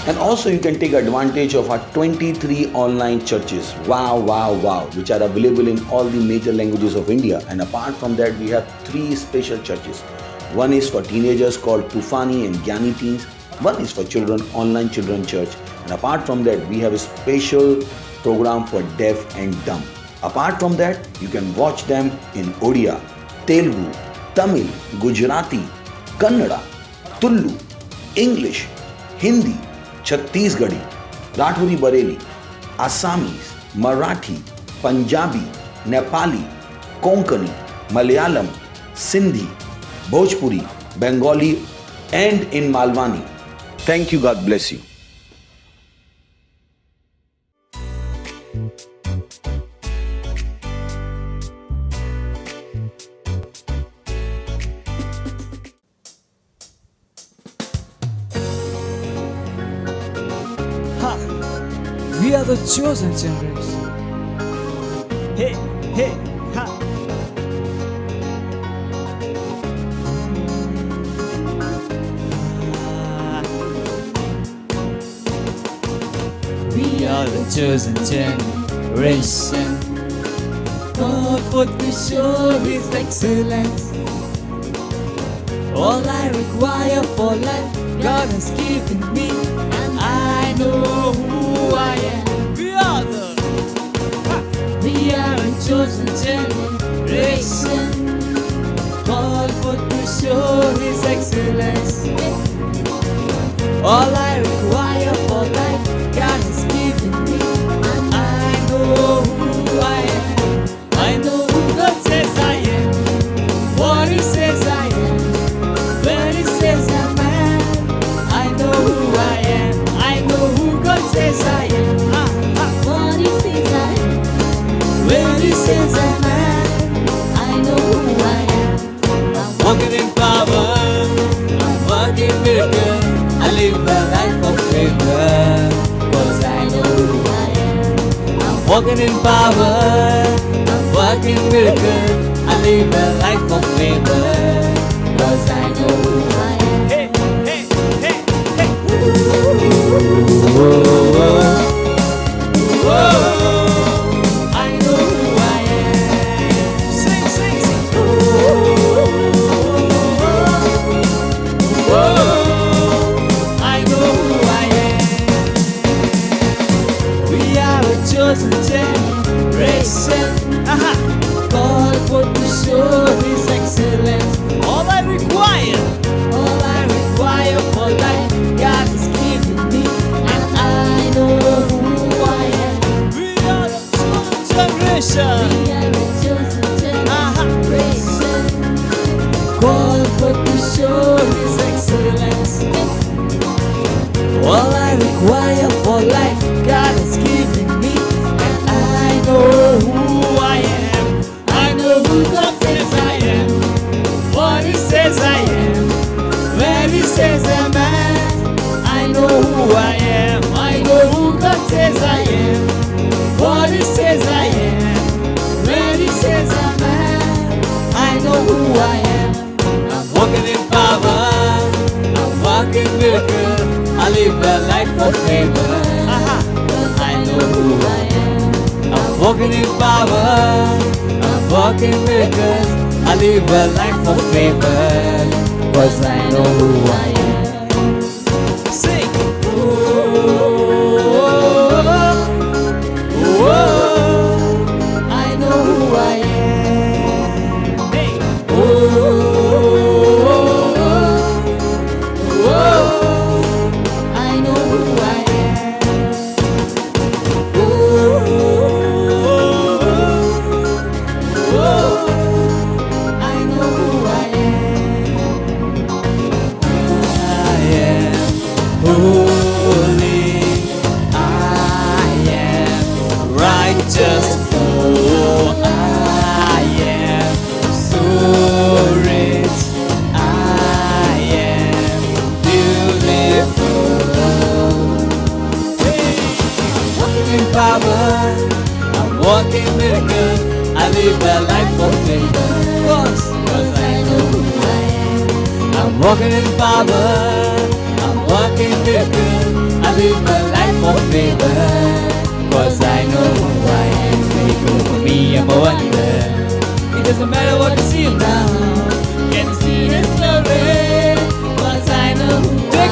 And also you can take advantage of our 23 online churches. Wow, wow, wow, which are available in all the major languages of India. And apart from that, we have 3 special churches. One is for teenagers called Tufani and Gyani Teens. One is for children, Online Children Church. And apart from that, we have a special program for deaf and dumb. Apart from that, you can watch them in Odia, Telugu, Tamil, Gujarati, Kannada, Tulu, English, Hindi, Chhattisgarhi, Rathori Bareli, Assamese, Marathi, Punjabi, Nepali, Konkani, Malayalam, Sindhi, Bhojpuri, Bengali, and in Malwani. Thank you. God bless you. We are the chosen generation. Hey, hey, ha. We are the chosen generation. God for to show His excellence. All I require for life, God has given me, and I know who I am. We are a chosen generation, called for to show His excellence. All I require for life, God has given me, and I know who I am. I know who God says I am, what He says I am, where He says I'm at. I know who I am, I know who God says I am, what He says I am, where He says I'm at. I know who I am. I'm walking in power, I'm walking miracle. I live a life of favor, cause I know who I am. I'm walking in power, I'm walking miracle. I live a life of favor, cause I know who I am. Hey, hey, hey, hey. I know who I am. Sing, sing, sing. I know who I am. We are a chosen generation, called for to show His excellence. All I require for life, God has given me, and I know who I am. We are a chosen generation. We are a chosen generation, called for to show His excellence. All I require for life, God has given me, and I know who I am. I know who God says I am, what He says I am, where He says I'm at. I know who I am. I know who God says I am, what He says I am, where He says I'm at. I know who I am. I'm walking in power, I'm walking miracle. I live a life of favor. I know who I am. I'm walking in power, I'm walking miracles. I live a life of favor, cause I know who I am. Sing! Oh, I know who I am. Hey! I know who I am. I know who I am. I am holy. I am righteous. Oh, I am so rich. I am beautiful. I'm walking in power. I'm walking miracle. I live a life of favor, cause I know who I am. I'm walking in power, I'm walking miracle. I live a life of favor, cause I know who I am. Make room for me, I'm a wonder. It doesn't matter what you see now, can you see His glory? Cause I know who I am.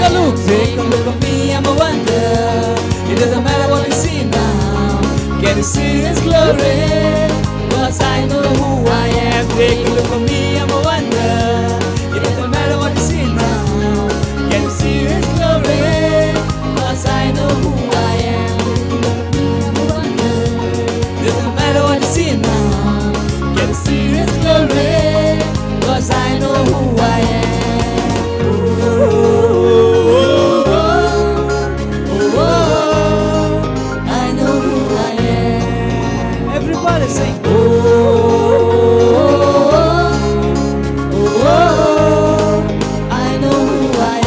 Take a look at me, I'm a wonder. It doesn't matter what you see now, can you see His glory? Cause I know who I am. Take a look at me, I'm a wonder. It doesn't matter what you see now, can you see His glory? Cause I know who I am. I'm a wonder. It doesn't matter what you see now, can you see His glory? Cause I know who I am. I know who I am. Everybody sing. I know who I am.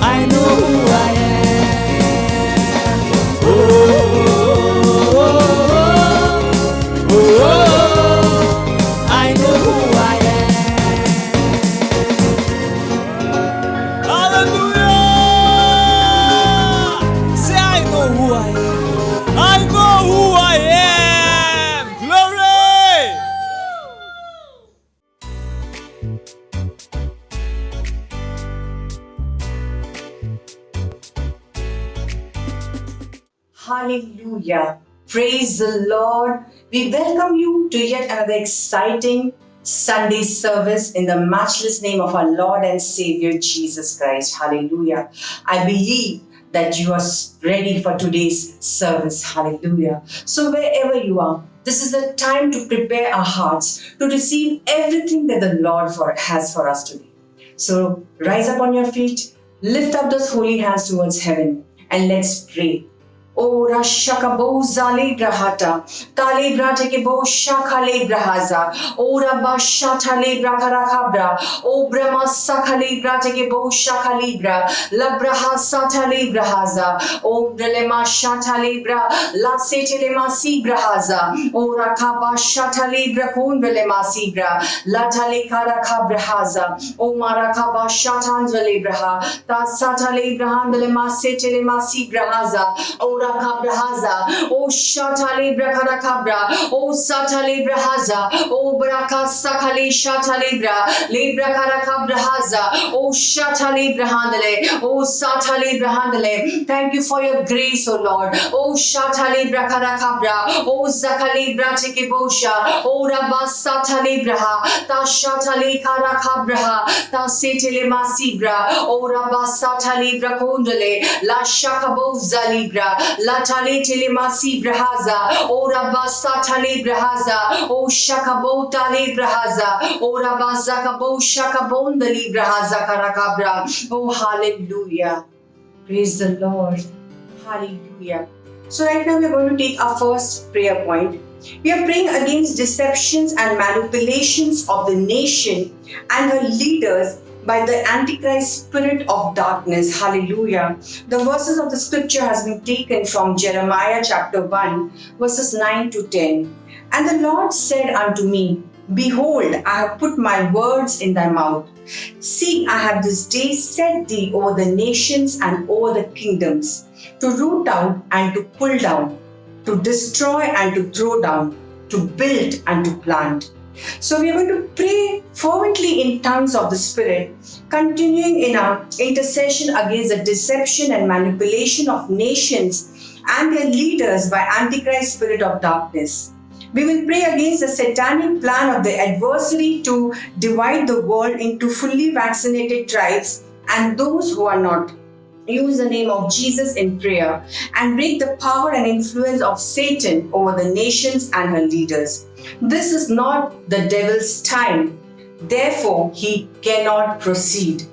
I know who I am. I know who I am. Hallelujah! Say, I know who I am. I know who I am. Glory! Hallelujah. Praise the Lord. We welcome you to yet another exciting Sunday service in the matchless name of our Lord and Savior Jesus Christ. Hallelujah. I believe that you are ready for today's service. Hallelujah. So wherever you are, this is the time to prepare our hearts to receive everything that the Lord has for us today. So rise up on your feet, lift up those holy hands towards heaven, and let's pray. O Rashakabo Zale Brahata, Tale Bratekebo Shakale Brahaza, O Rabashatale Brakarakabra, O Brahma Sakale Bratekebo Shakalibra, La Brahasatale Brahaza, O Brelema Shatale Bra, La Setelema Si Brahaza, O Rakaba Shatale Brakun Velema Sibra, La Tale Karakabrahaza, O Marakaba Shatanzale Braha, Ta Satale Brahandelema Setelema Si Brahaza, O Kabrahaza, O Shatale Brakarakabra, O Satale Brahaza, O Braka Sakale Shatale Bra, Lebra Karakabrahaza, O Shatale Brahandale, O Satale Brahandale. Thank you for your grace, O Lord. O Shatale Brakarakabra, O Zakale Bratikebosha, O Rabasatale Braha, Ta Shatale Karakabraha, Ta Setele Masibra, O Rabasatale Brakundale, La Shakabo Zalibra. Latale telemasi brahaza, O rabasa tale brahaza, O shakabo tale brahaza, O rabazakabo shakabondali brahaza karakabra. Oh, hallelujah. Praise the Lord. Hallelujah. So right now we are going to take our first prayer point. We are praying against deceptions and manipulations of the nation and her leaders by the Antichrist spirit of darkness. Hallelujah. The verses of the scripture has been taken from Jeremiah chapter 1, verses 9 to 10. And the Lord said unto me, Behold, I have put my words in thy mouth. See, I have this day set thee over the nations and over the kingdoms, to root out and to pull down, to destroy and to throw down, to build and to plant. So we are going to pray fervently in tongues of the Spirit, continuing in our intercession against the deception and manipulation of nations and their leaders by Antichrist spirit of darkness. We will pray against the satanic plan of the adversary to divide the world into fully vaccinated tribes and those who are not. Use the name of Jesus in prayer and break the power and influence of Satan over the nations and her leaders. This is not the devil's time. Therefore, he cannot proceed.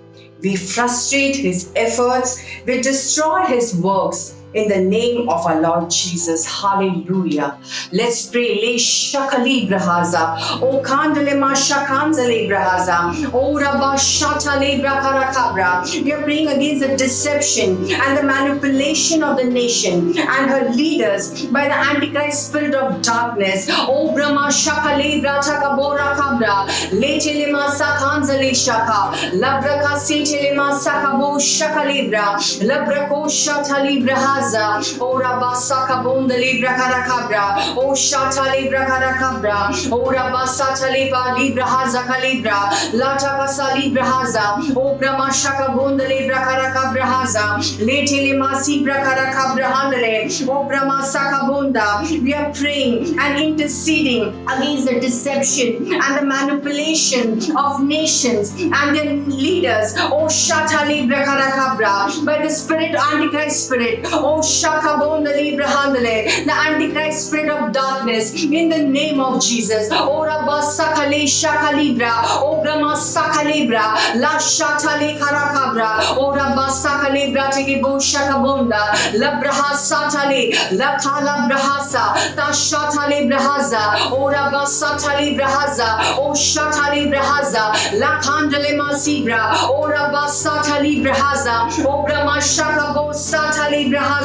We frustrate his efforts. We destroy his works. In the name of our Lord Jesus. Hallelujah. Let's pray. Le shakali brahaza. O kandale ma shakanzale brahaza. O rabba shatale brakarakabra. We are praying against the deception and the manipulation of the nation and her leaders by the Antichrist spirit of darkness. O brahma shakale bratakabora kabra. Letele ma sakanzale shaka. Labraka setele ma sakabo shakalibra. Labrako shatali brahaza. Ora basaka bonda libra karakabra. O shata libra karakabra. Ora basata libra libra haza kalibra. Lata kasa libra haza. O brahma shaka bonda libra karakabra haza. Lete lima sibra karakabra handale. O brahma saka bonda. We are praying and interceding against the deception and the manipulation of nations and their leaders. O shata libra karakabra. By the spirit, Antichrist spirit. O Shakabonda Libra Handale, the Antichrist spirit of darkness, in the name of Jesus. Ora Basakale Shakalibra, O Brahma Sakalibra, La Shatale Karakabra, Ora Basakalibra Tegibo Shakabonda, La Brahasatale, La Kala Brahasa, Ta Shatale Brahaza, Ora Basatale Brahaza, O Shatale Brahaza, La Kandale Masibra, Ora Basatale Brahaza, O Brahma Shakabo Satale Brahaza.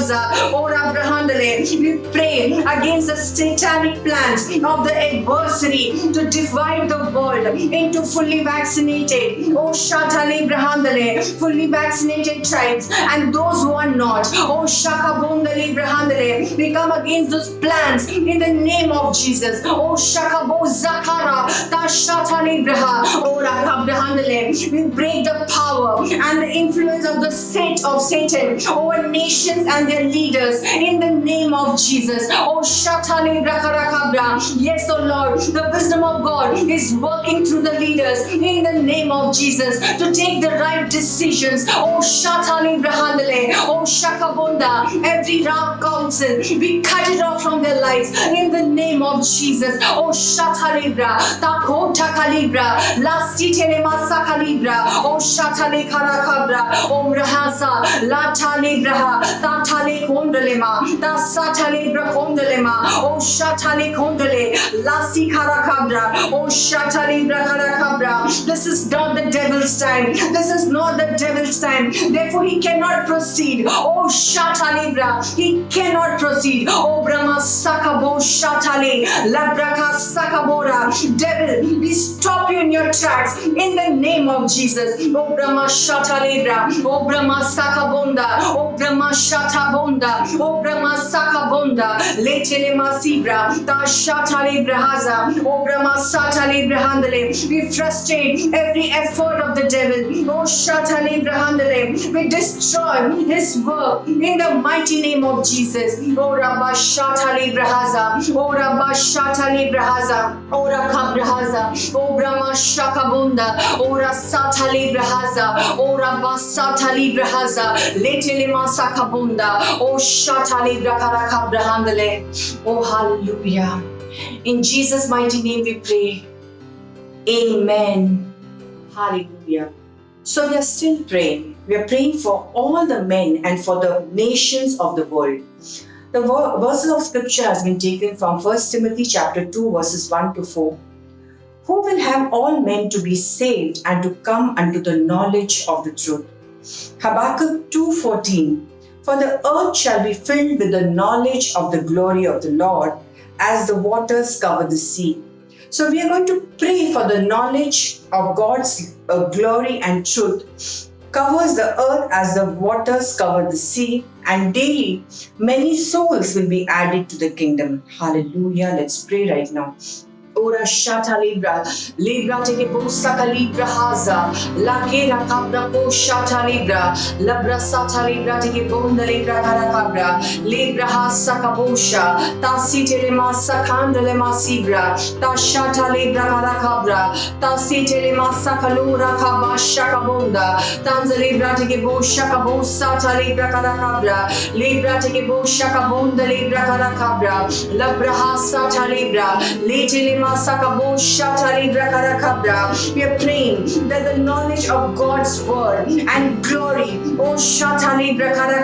Ora Brahandale. We pray against the satanic plans of the adversary to divide the world into fully vaccinated, O Shatale Brahandale, fully vaccinated tribes and those who are not. O Shakabondale Brahandale. We come against those plans in the name of Jesus. O Shakabo Zakara, Tashatale Braha, Ora Kabrahandale. We break the power and the influence of the set of Satan over nations and their leaders in the name of Jesus. Oh Shatale Brakarakabra. Yes, oh Lord, the wisdom of God is working through the leaders in the name of Jesus to take the right decisions. Oh Shatale Brahandale. Oh Shakabonda. Every wrong counsel, we cut it off from their lives in the name of Jesus. Oh Shatale Bra. Takota Kalibra. La Sitele Masa Kalibra. Oh Shatale Karakabra. Oh Rahasa. La Tale Braha. Tatale Kondalema, Da Satale Brakondalema, O Shatale Kondale, Lasi Karakabra, O Shatale Brakarakabra. This is not the devil's time. This is not the devil's time. Therefore, he cannot proceed. O Shatale Bra, he cannot proceed. O Brahma Sakabo Shatale, Labraka Sakabora. Devil, we stop you in your tracks in the name of Jesus. O Brahma Shatale Bra, O Brahma Sakabonda, O Brahma Shatabonda, O Brahma Sakabonda, Letele Masibra, Ta Shatale Brahaza, O Brahma Satale Brahandale. We frustrate every effort of the devil. O Shatale Brahandale. We destroy his work in the mighty name of Jesus. O Rabba Shatale Brahaza, O Rabba Shatale Brahaza, O Rakha Brahaza, O Brahma Shakabonda, O Rasatale Brahaza, O Rabba Satale Brahaza, Letele Masakabonda, O Shatale Brakaraka Brahandale. Oh hallelujah. In Jesus' mighty name we pray. Amen. Hallelujah. So we are still praying. We are praying for all the men and for the nations of the world. The verses of scripture has been taken from 1 Timothy chapter 2 verses 1 to 4. Who will have all men to be saved and to come unto the knowledge of the truth. Habakkuk 2:14. For the earth shall be filled with the knowledge of the glory of the Lord as the waters cover the sea. So we are going to pray for the knowledge of God's glory and truth covers the earth as the waters cover the sea, and daily many souls will be added to the kingdom. Hallelujah. Let's pray right now. Ora shata libra, libra teke busaka libra haza, la kera cabra po shata libra, labra sata libra teke bonda libra kara cabra, libra hasa kabosha, ta sitele masa kandele masibra, ta shata libra kara cabra, ta sitele masa kalura kabasha kabonda, tanza libra teke bosha kabosa ta libra kara cabra, libra teke bosha kabonda libra kara cabra, labra hasa ta libra, little we are praying that the knowledge of God's word and glory, oh Shatali Brakara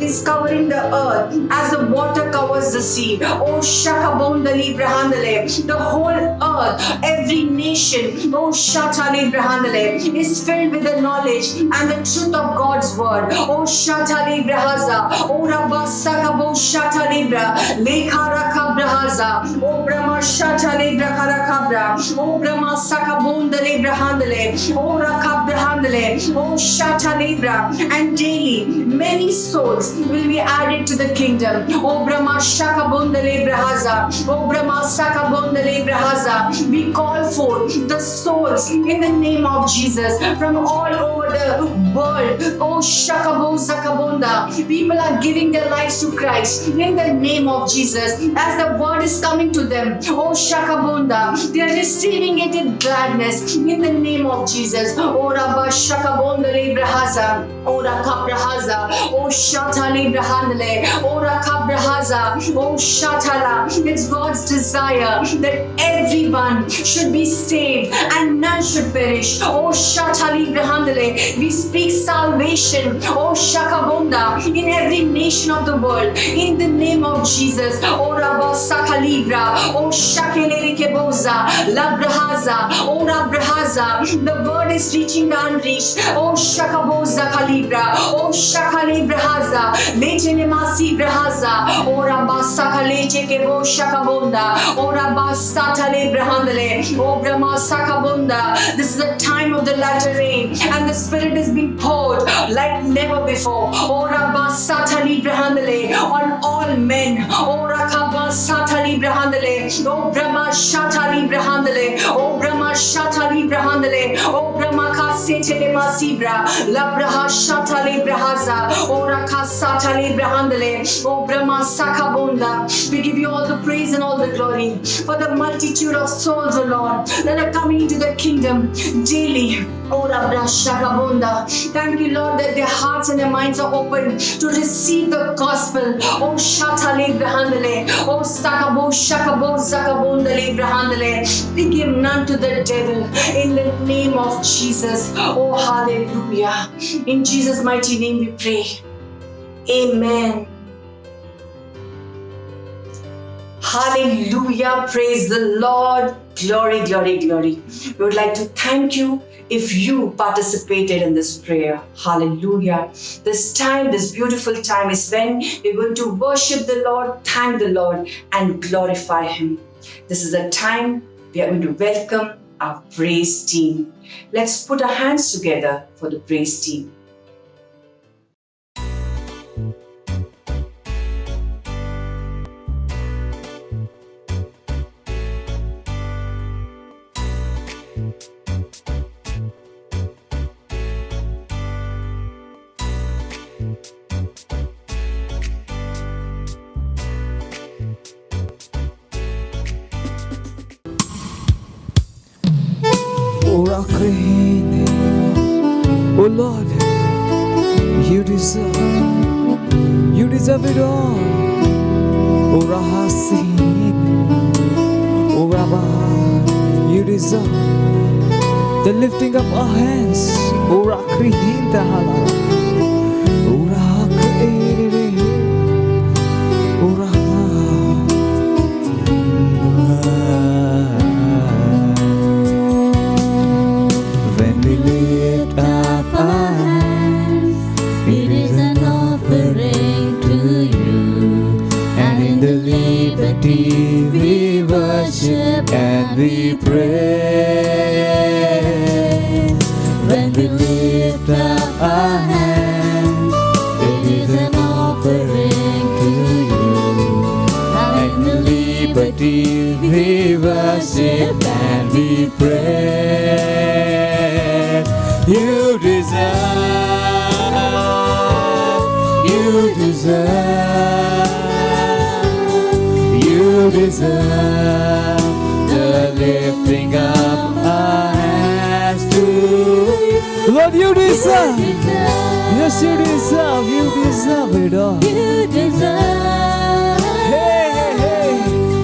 is covering the earth as the water covers the sea. Oh Shakabondali Brahandale, the whole earth, every nation, oh Shatali Brahandale, is filled with the knowledge and the truth of God's word. Oh Shatali Brahaza, oh Rabasakabo Shatali Bra, Lekara Kabrahaza, oh Brahma Shatali Kabra, O Brahma Sakabunda Libra Handale, O Rakabra Handale, O Shata Libra, and daily many souls will be added to the kingdom. O Brahma Shakabunda Libra Haza, O Brahma Sakabunda Libra Haza. We call forth the souls in the name of Jesus from all over the world. O Shakabo Sakabunda. People are giving their lives to Christ in the name of Jesus as the word is coming to them. O Shakabunda, they are receiving it in gladness in the name of Jesus. O Rabba Shakabunda Librahaza, O Rakabrahaza, O Shata Librahandale, O Rakabrahaza, O Shatala. It's God's desire that everyone should be saved and none should perish. O Shata Librahandale, we speak salvation, O Shakabunda, in every nation of the world in the name of Jesus. O Rabba Sakalibra, O Shakelerikeboza, Labrahaza, O Rabrahaza. The word is reaching the unreached. O Shakaboza Kalibra, O Shakalibrahaza, Lechenemasi Brahaza, O Rabasakaleche Kebo Shakabonda, O Rabasatale Brahandale, O Brahma Sakabonda. This is the time of the latter rain, and the Spirit is being poured like never before. O Rabasatali Brahandale on all men. O Rakabasatali Brahandale. O Brahma Shatali Brahandale, O Brahma Shatali Brahandale, O Brahma Kasetele Masibra, Labraha Shatali Brahaza, O Rakasatali Brahandale, O Brahma Sakabunda. We give you all the praise and all the glory for the multitude of souls, O Lord, that are coming into the kingdom daily. O Rabra Shakabunda. Thank you, Lord, that their hearts and their minds are open to receive the gospel. O Shatali Brahandale, O Sakabo Shakabo Zakabundale Brahandale. We give none to the devil in the name of Jesus. Oh, hallelujah. In Jesus' mighty name we pray. Amen. Hallelujah. Praise the Lord. Glory, glory, glory. We would like to thank you if you participated in this prayer. Hallelujah. This time, this beautiful time is when we're going to worship the Lord, thank the Lord, and glorify Him. This is the time we are going to welcome our praise team. Let's put our hands together for the praise team. Oh Lord, you deserve it all. Oh Rahasin, oh Rabba, you deserve the lifting up our hands. Oh Rakrihin Tahala, oh Rakri, oh Raha. When we lift up our hands, it is an offering to you, and in the liberty we worship and we pray. When we lift up our hands, it is an offering to you. And in the liberty we worship and we pray. You deserve, you deserve the lifting up our hands to you. Lord, you deserve. Yes, you deserve it all. You deserve. Hey, hey, hey.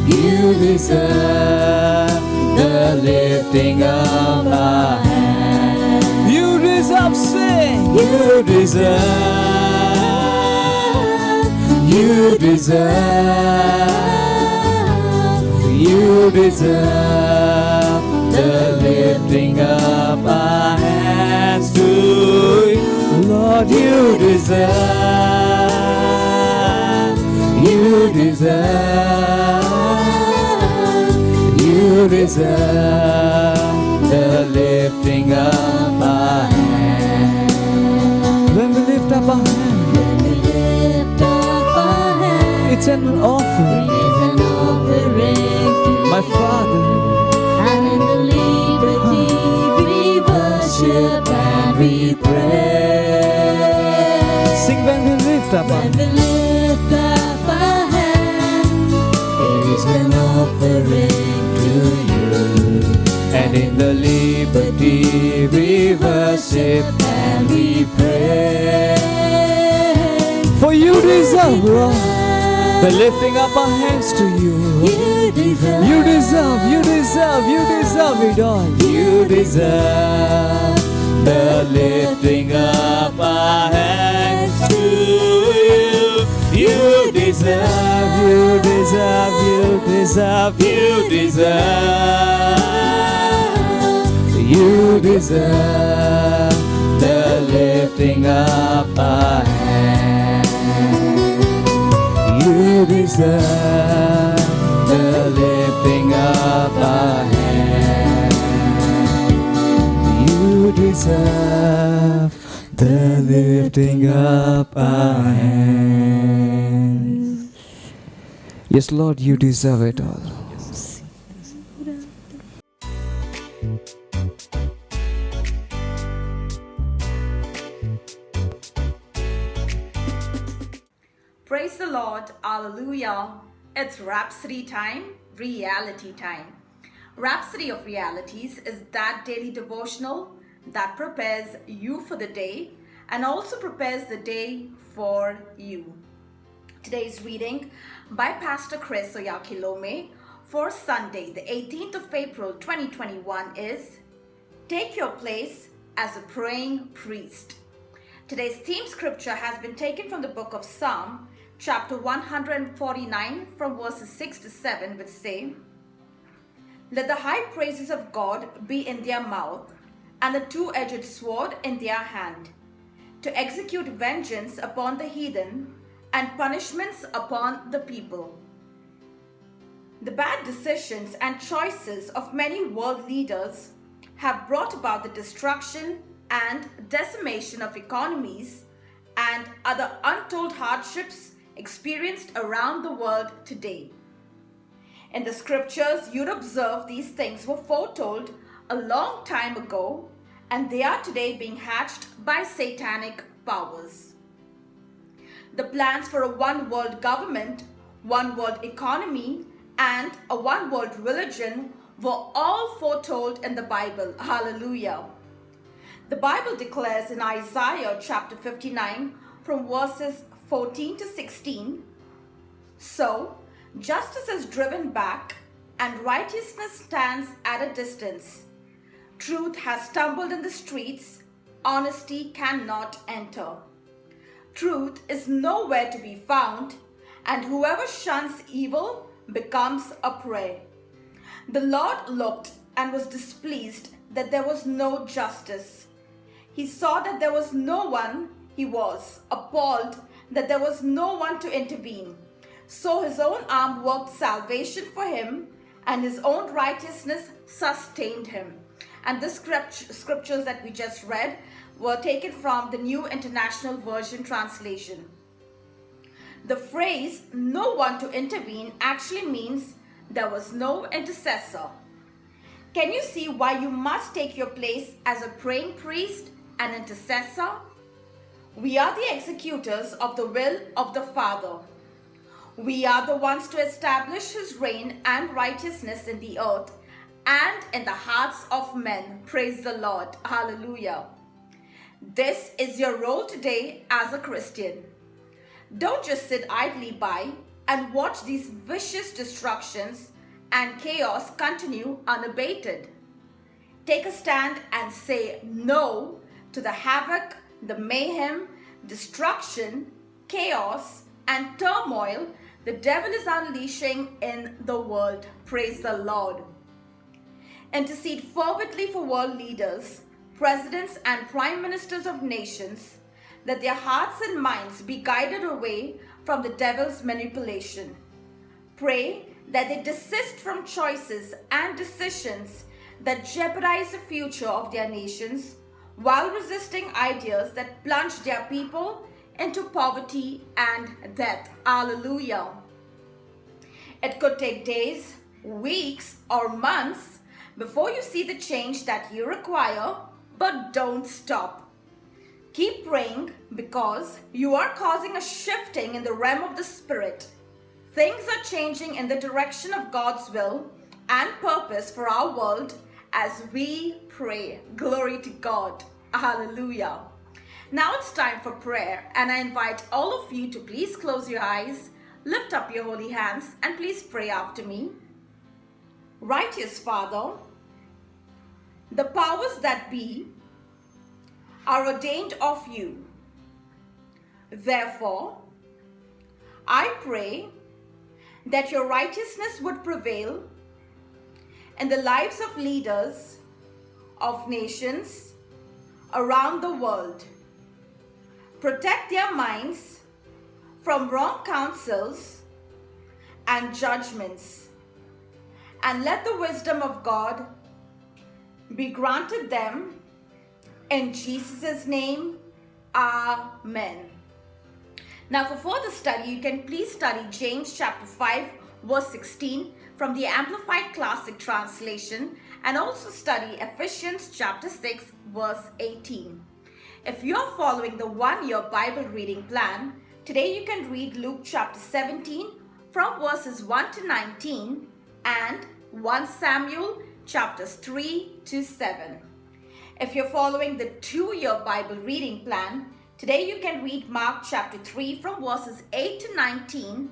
You deserve the lifting up our hands. You deserve, sing. You deserve. You deserve. You deserve the lifting up our hands to you. Lord, you deserve. You deserve. You deserve the lifting up our hands. When we lift up our hands, When we lift up our hands, it's an offering. it's an offering to My Father, and in the liberty we worship and we pray. sing when we lift up our When we lift up our hands, it is an offering to you. and in the liberty we worship And we pray. for you deserve, Lord, the lifting up our hands to you. You deserve. You deserve, you deserve, you deserve it all. You deserve the lifting up our hands to you. You deserve, you deserve, you deserve, you deserve. You deserve the lifting up our hands. You deserve the lifting up our hands. You deserve the lifting up our hands. Yes, Lord, you deserve it all. Praise the Lord, hallelujah. It's Rhapsody time, reality time. Rhapsody of Realities is that daily devotional that prepares you for the day and also prepares the day for you. Today's reading by Pastor Chris Oyakilome for Sunday, the 18th of April 2021 is Take Your Place as a Praying Priest. Today's theme scripture has been taken from the book of Psalm, chapter 149 from verses 6 to 7, which say, Let the high praises of God be in their mouth, and the two-edged sword in their hand, to execute vengeance upon the heathen, and punishments upon the people. The bad decisions and choices of many world leaders have brought about the destruction and decimation of economies and other untold hardships experienced around the world today. In the scriptures, you'd observe these things were foretold a long time ago, and they are today being hatched by satanic powers. The plans for a one world government, one world economy, and a one world religion were all foretold in the Bible. Hallelujah. The Bible declares in Isaiah chapter 59 from verses 14 to 16, So, justice is driven back and righteousness stands at a distance. Truth has stumbled in the streets, honesty cannot enter. Truth is nowhere to be found, and whoever shuns evil becomes a prey. The Lord looked and was displeased that there was no justice. He saw that there was no one. He was appalled that there was no one to intervene. So his own arm worked salvation for him, and his own righteousness sustained him. And the scriptures that we just read were taken from the New International Version translation. The phrase "no one to intervene" actually means there was no intercessor. Can you see why you must take your place as a praying priest and intercessor? We are the executors of the will of the Father. We are the ones to establish his reign and righteousness in the earth and in the hearts of men. Praise the Lord. Hallelujah. This is your role today as a Christian. Don't just sit idly by and watch these vicious destructions and chaos continue unabated. Take a stand and say no to the havoc, the mayhem, destruction, chaos, and turmoil the devil is unleashing in the world. Praise the Lord. Intercede fervently for world leaders, presidents, and prime ministers of nations, that their hearts and minds be guided away from the devil's manipulation. Pray that they desist from choices and decisions that jeopardize the future of their nations, while resisting ideas that plunge their people into poverty and death. Hallelujah. It could take days, weeks, or months before you see the change that you require, but don't stop. Keep praying, because you are causing a shifting in the realm of the Spirit. Things are changing in the direction of God's will and purpose for our world as we pray. Glory to God. Hallelujah. Now it's time for prayer, and I invite all of you to please close your eyes, lift up your holy hands, and please pray after me. Righteous Father, the powers that be are ordained of you. Therefore, I pray that your righteousness would prevail in the lives of leaders of nations around the world. Protect their minds from wrong counsels and judgments, and let the wisdom of God be granted them in Jesus' name. Amen. Now for further study, you can please study James chapter 5 verse 16 from the Amplified Classic Translation, and also study Ephesians chapter 6 verse 18. If you're following the one-year Bible reading plan, today you can read Luke chapter 17 from verses 1 to 19 and 1 Samuel chapters 3 to 7. If you're following the two-year Bible reading plan, today you can read Mark chapter 3 from verses 8 to 19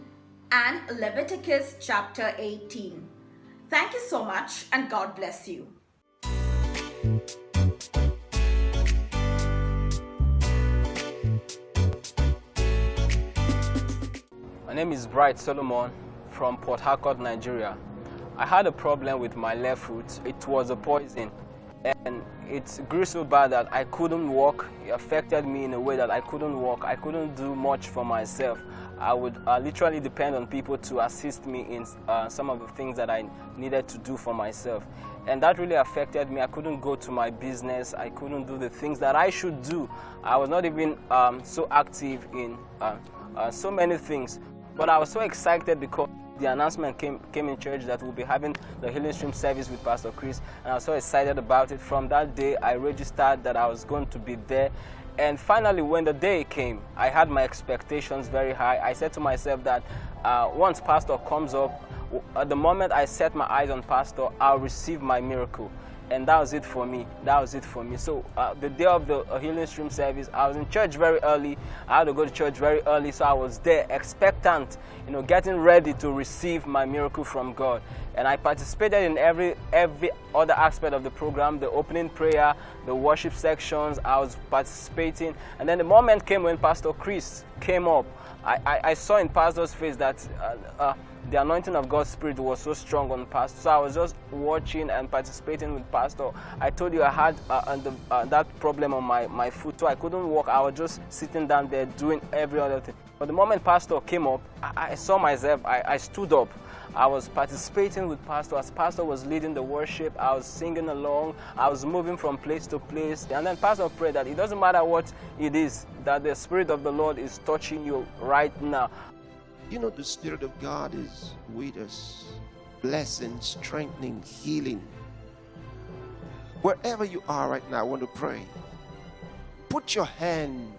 and Leviticus chapter 18. Thank you so much, and God bless you. My name is Bright Solomon from Port Harcourt, Nigeria. I had a problem with my left foot. It was a poison, and it grew so bad that I couldn't walk. It affected me in a way that I couldn't walk. I couldn't do much for myself. I would literally depend on people to assist me in some of the things that I needed to do for myself. And that really affected me. I couldn't go to my business. I couldn't do the things that I should do. I was not even so active in so many things. But I was so excited because the announcement came in church that we'll be having the Healing Stream service with Pastor Chris, and I was so excited about it. From that day, I registered that I was going to be there. And finally, when the day came, I had my expectations very high. I said to myself that once Pastor comes up, at the moment I set my eyes on Pastor, I'll receive my miracle. And that was it for me. That was it for me. So the day of the Healing Stream service, I was in church very early. I had to go to church very early, so I was there expectant, getting ready to receive my miracle from God. And I participated in every other aspect of the program, the opening prayer, the worship sections. I was participating. And then the moment came when Pastor Chris came up. I saw in Pastor's face that the anointing of God's Spirit was so strong on Pastor. So I was just watching and participating with Pastor. I told you I had that problem on my foot, so I couldn't walk. I was just sitting down there doing every other thing. But the moment Pastor came up, I saw myself, I stood up. I was participating with Pastor. As Pastor was leading the worship, I was singing along. I was moving from place to place. And then Pastor prayed that it doesn't matter what it is, that the Spirit of the Lord is touching you right now. You know, the Spirit of God is with us, blessing, strengthening, healing. Wherever you are right now, I want to pray. Put your hand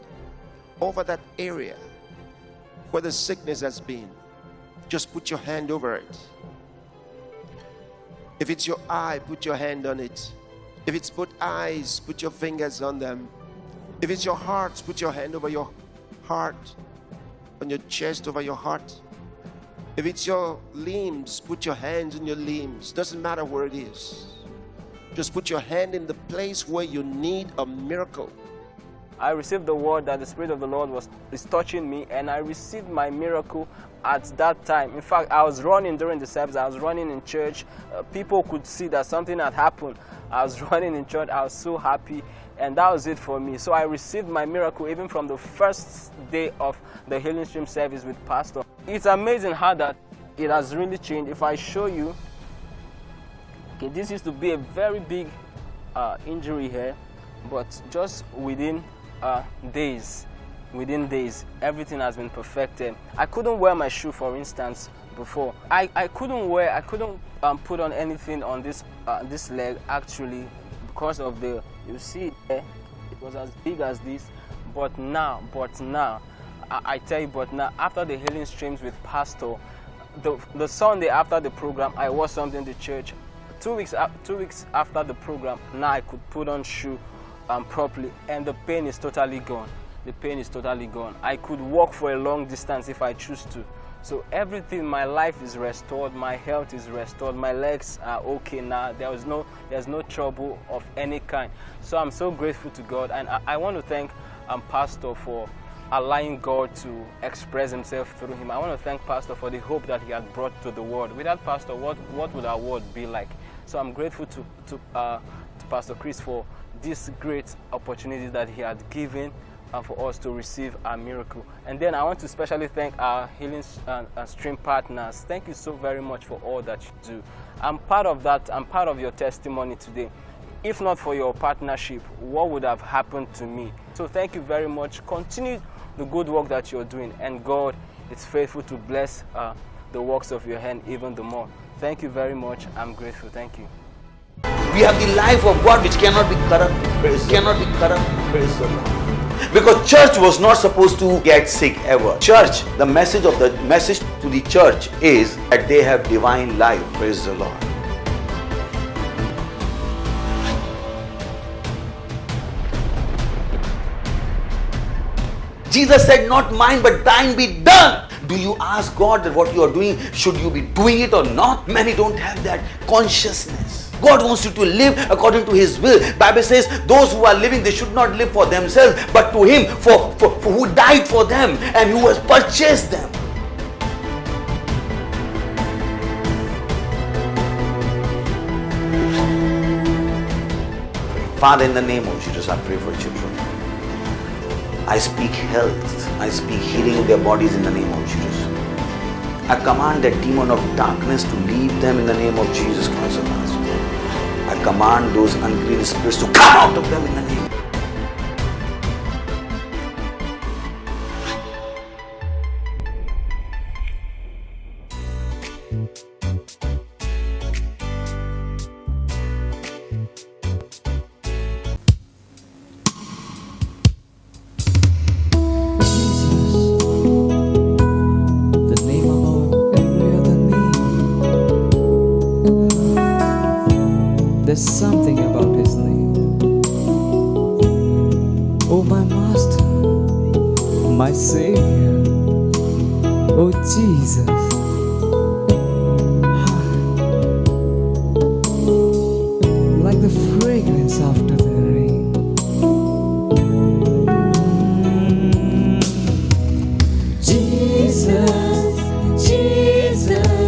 over that area where the sickness has been. Just put your hand over it. If it's your eye, put your hand on it. If it's both eyes, put your fingers on them. If it's your heart, put your hand over your heart, on your chest, over your heart. If it's your limbs, put your hands on your limbs. Doesn't matter where it is. Just put your hand in the place where you need a miracle. I received the word that the Spirit of the Lord is touching me, and I received my miracle at that time. In fact, I was running during the service. I was running in church. People could see that something had happened. I was running in church. I was so happy, and that was it for me. So I received my miracle even from the first day of the Healing Stream service with Pastor. It's amazing how that it has really changed. If I show you, okay, this used to be a very big injury here, but just within days, everything has been perfected. I couldn't wear my shoe, for instance, before. I couldn't put on anything on this leg, actually, because of the, you see there, it was as big as this. But now, I tell you, after the Healing Streams with Pastor, the Sunday after the program, I wore something to church. 2 weeks after the program, now I could put on shoe properly, and the pain is totally gone. The pain is totally gone. I could walk for a long distance if I choose to. So everything, my life is restored, my health is restored, my legs are okay now. There's no trouble of any kind. So I'm so grateful to God, and I want to thank Pastor for allowing God to express himself through him. I want to thank Pastor for the hope that he had brought to the world. Without Pastor, what would our world be like? So I'm grateful to Pastor Chris for this great opportunity that he had given for us to receive our miracle. And then I want to especially thank our Healing Stream partners. Thank you so very much for all that you do. I'm part of that. I'm part of your testimony today. If not for your partnership, what would have happened to me? So thank you very much. Continue the good work that you're doing, and God is faithful to bless the works of your hand even the more. Thank you very much. I'm grateful. Thank you. We have the life of God which cannot be corrupt. Praise the Lord. Because church was not supposed to get sick ever. Church, the message to the church is that they have divine life. Praise the Lord. Jesus said, not mine but thine be done. Do you ask God that what you are doing, should you be doing it or not? Many don't have that consciousness. God wants you to live according to His will. Bible says those who are living, they should not live for themselves, but to Him for who died for them and who has purchased them. Father, in the name of Jesus, I pray for children. I speak health. I speak healing in their bodies in the name of Jesus. I command that demon of darkness to leave them in the name of Jesus Christ of Nazareth. I command those unclean spirits to come out of them in the name. The name above every other name. There's something about His name. Oh, my Master, my Savior, oh Jesus. Like the fragrance after the rain. Jesus, Jesus.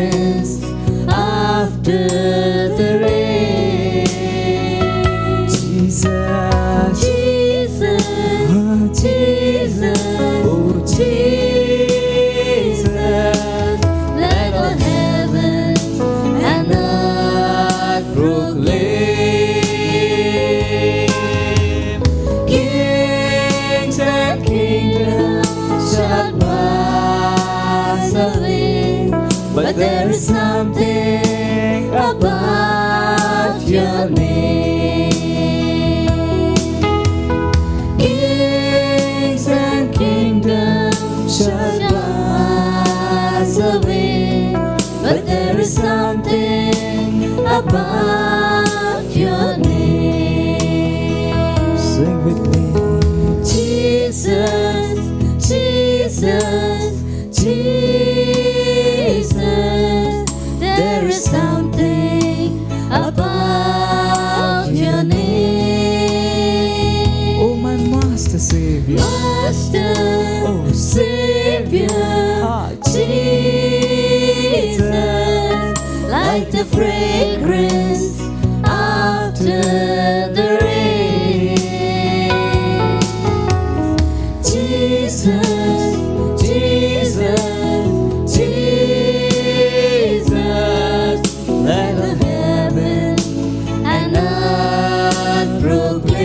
fragrance after the rain. Jesus, Jesus, Jesus, oh Jesus, let all heaven and earth proclaim. Kings and kingdoms shall pass away, but there is something about your name. Kings and kingdoms shall pass away, but there is something about your name. sing with me. Jesus, Jesus, Jesus, there is something about your name. Oh, my Master Savior, Master, Oh. Savior, Jesus, like the fragrance after the rain. Jesus, Jesus, Jesus, let the heaven and earth proclaim.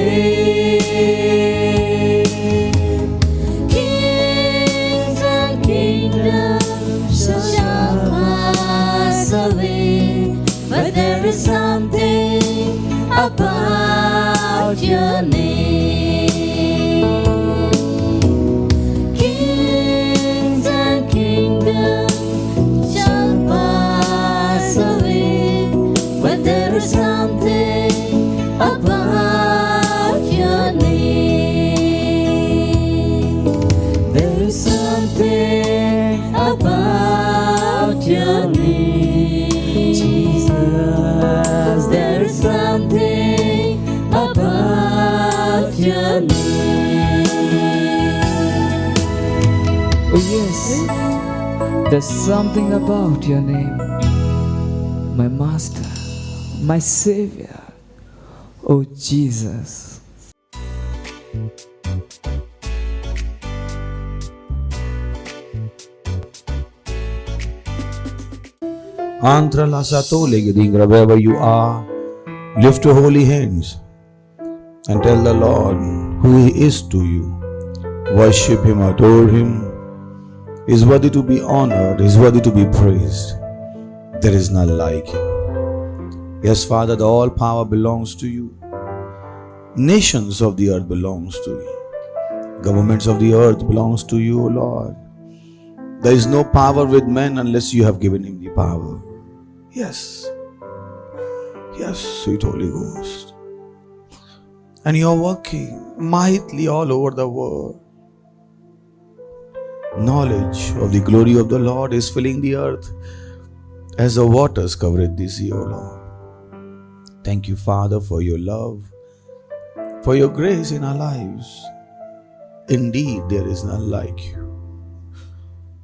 Kings and kingdoms shall pass away, but there is something about your name. Kings and kingdoms shall pass away, but there is something about your name. There is something about your name. Jesus, there is something about your name. oh yes, there's something about your name, my Master, my Savior, oh Jesus. Antra lasato legedingra, wherever you are, lift your holy hands and tell the Lord who He is to you. Worship Him, adore Him. He is worthy to be honored, He is worthy to be praised. There is none like Him. Yes, Father, the all power belongs to you. Nations of the earth belongs to you. Governments of the earth belongs to you, O Lord. There is no power with man unless you have given him the power. Yes. Yes, sweet Holy Ghost. And you are working mightily all over the world. Knowledge of the glory of the Lord is filling the earth as the waters covereth the sea, O Lord. Thank you, Father, for your love, for your grace in our lives. Indeed, there is none like you.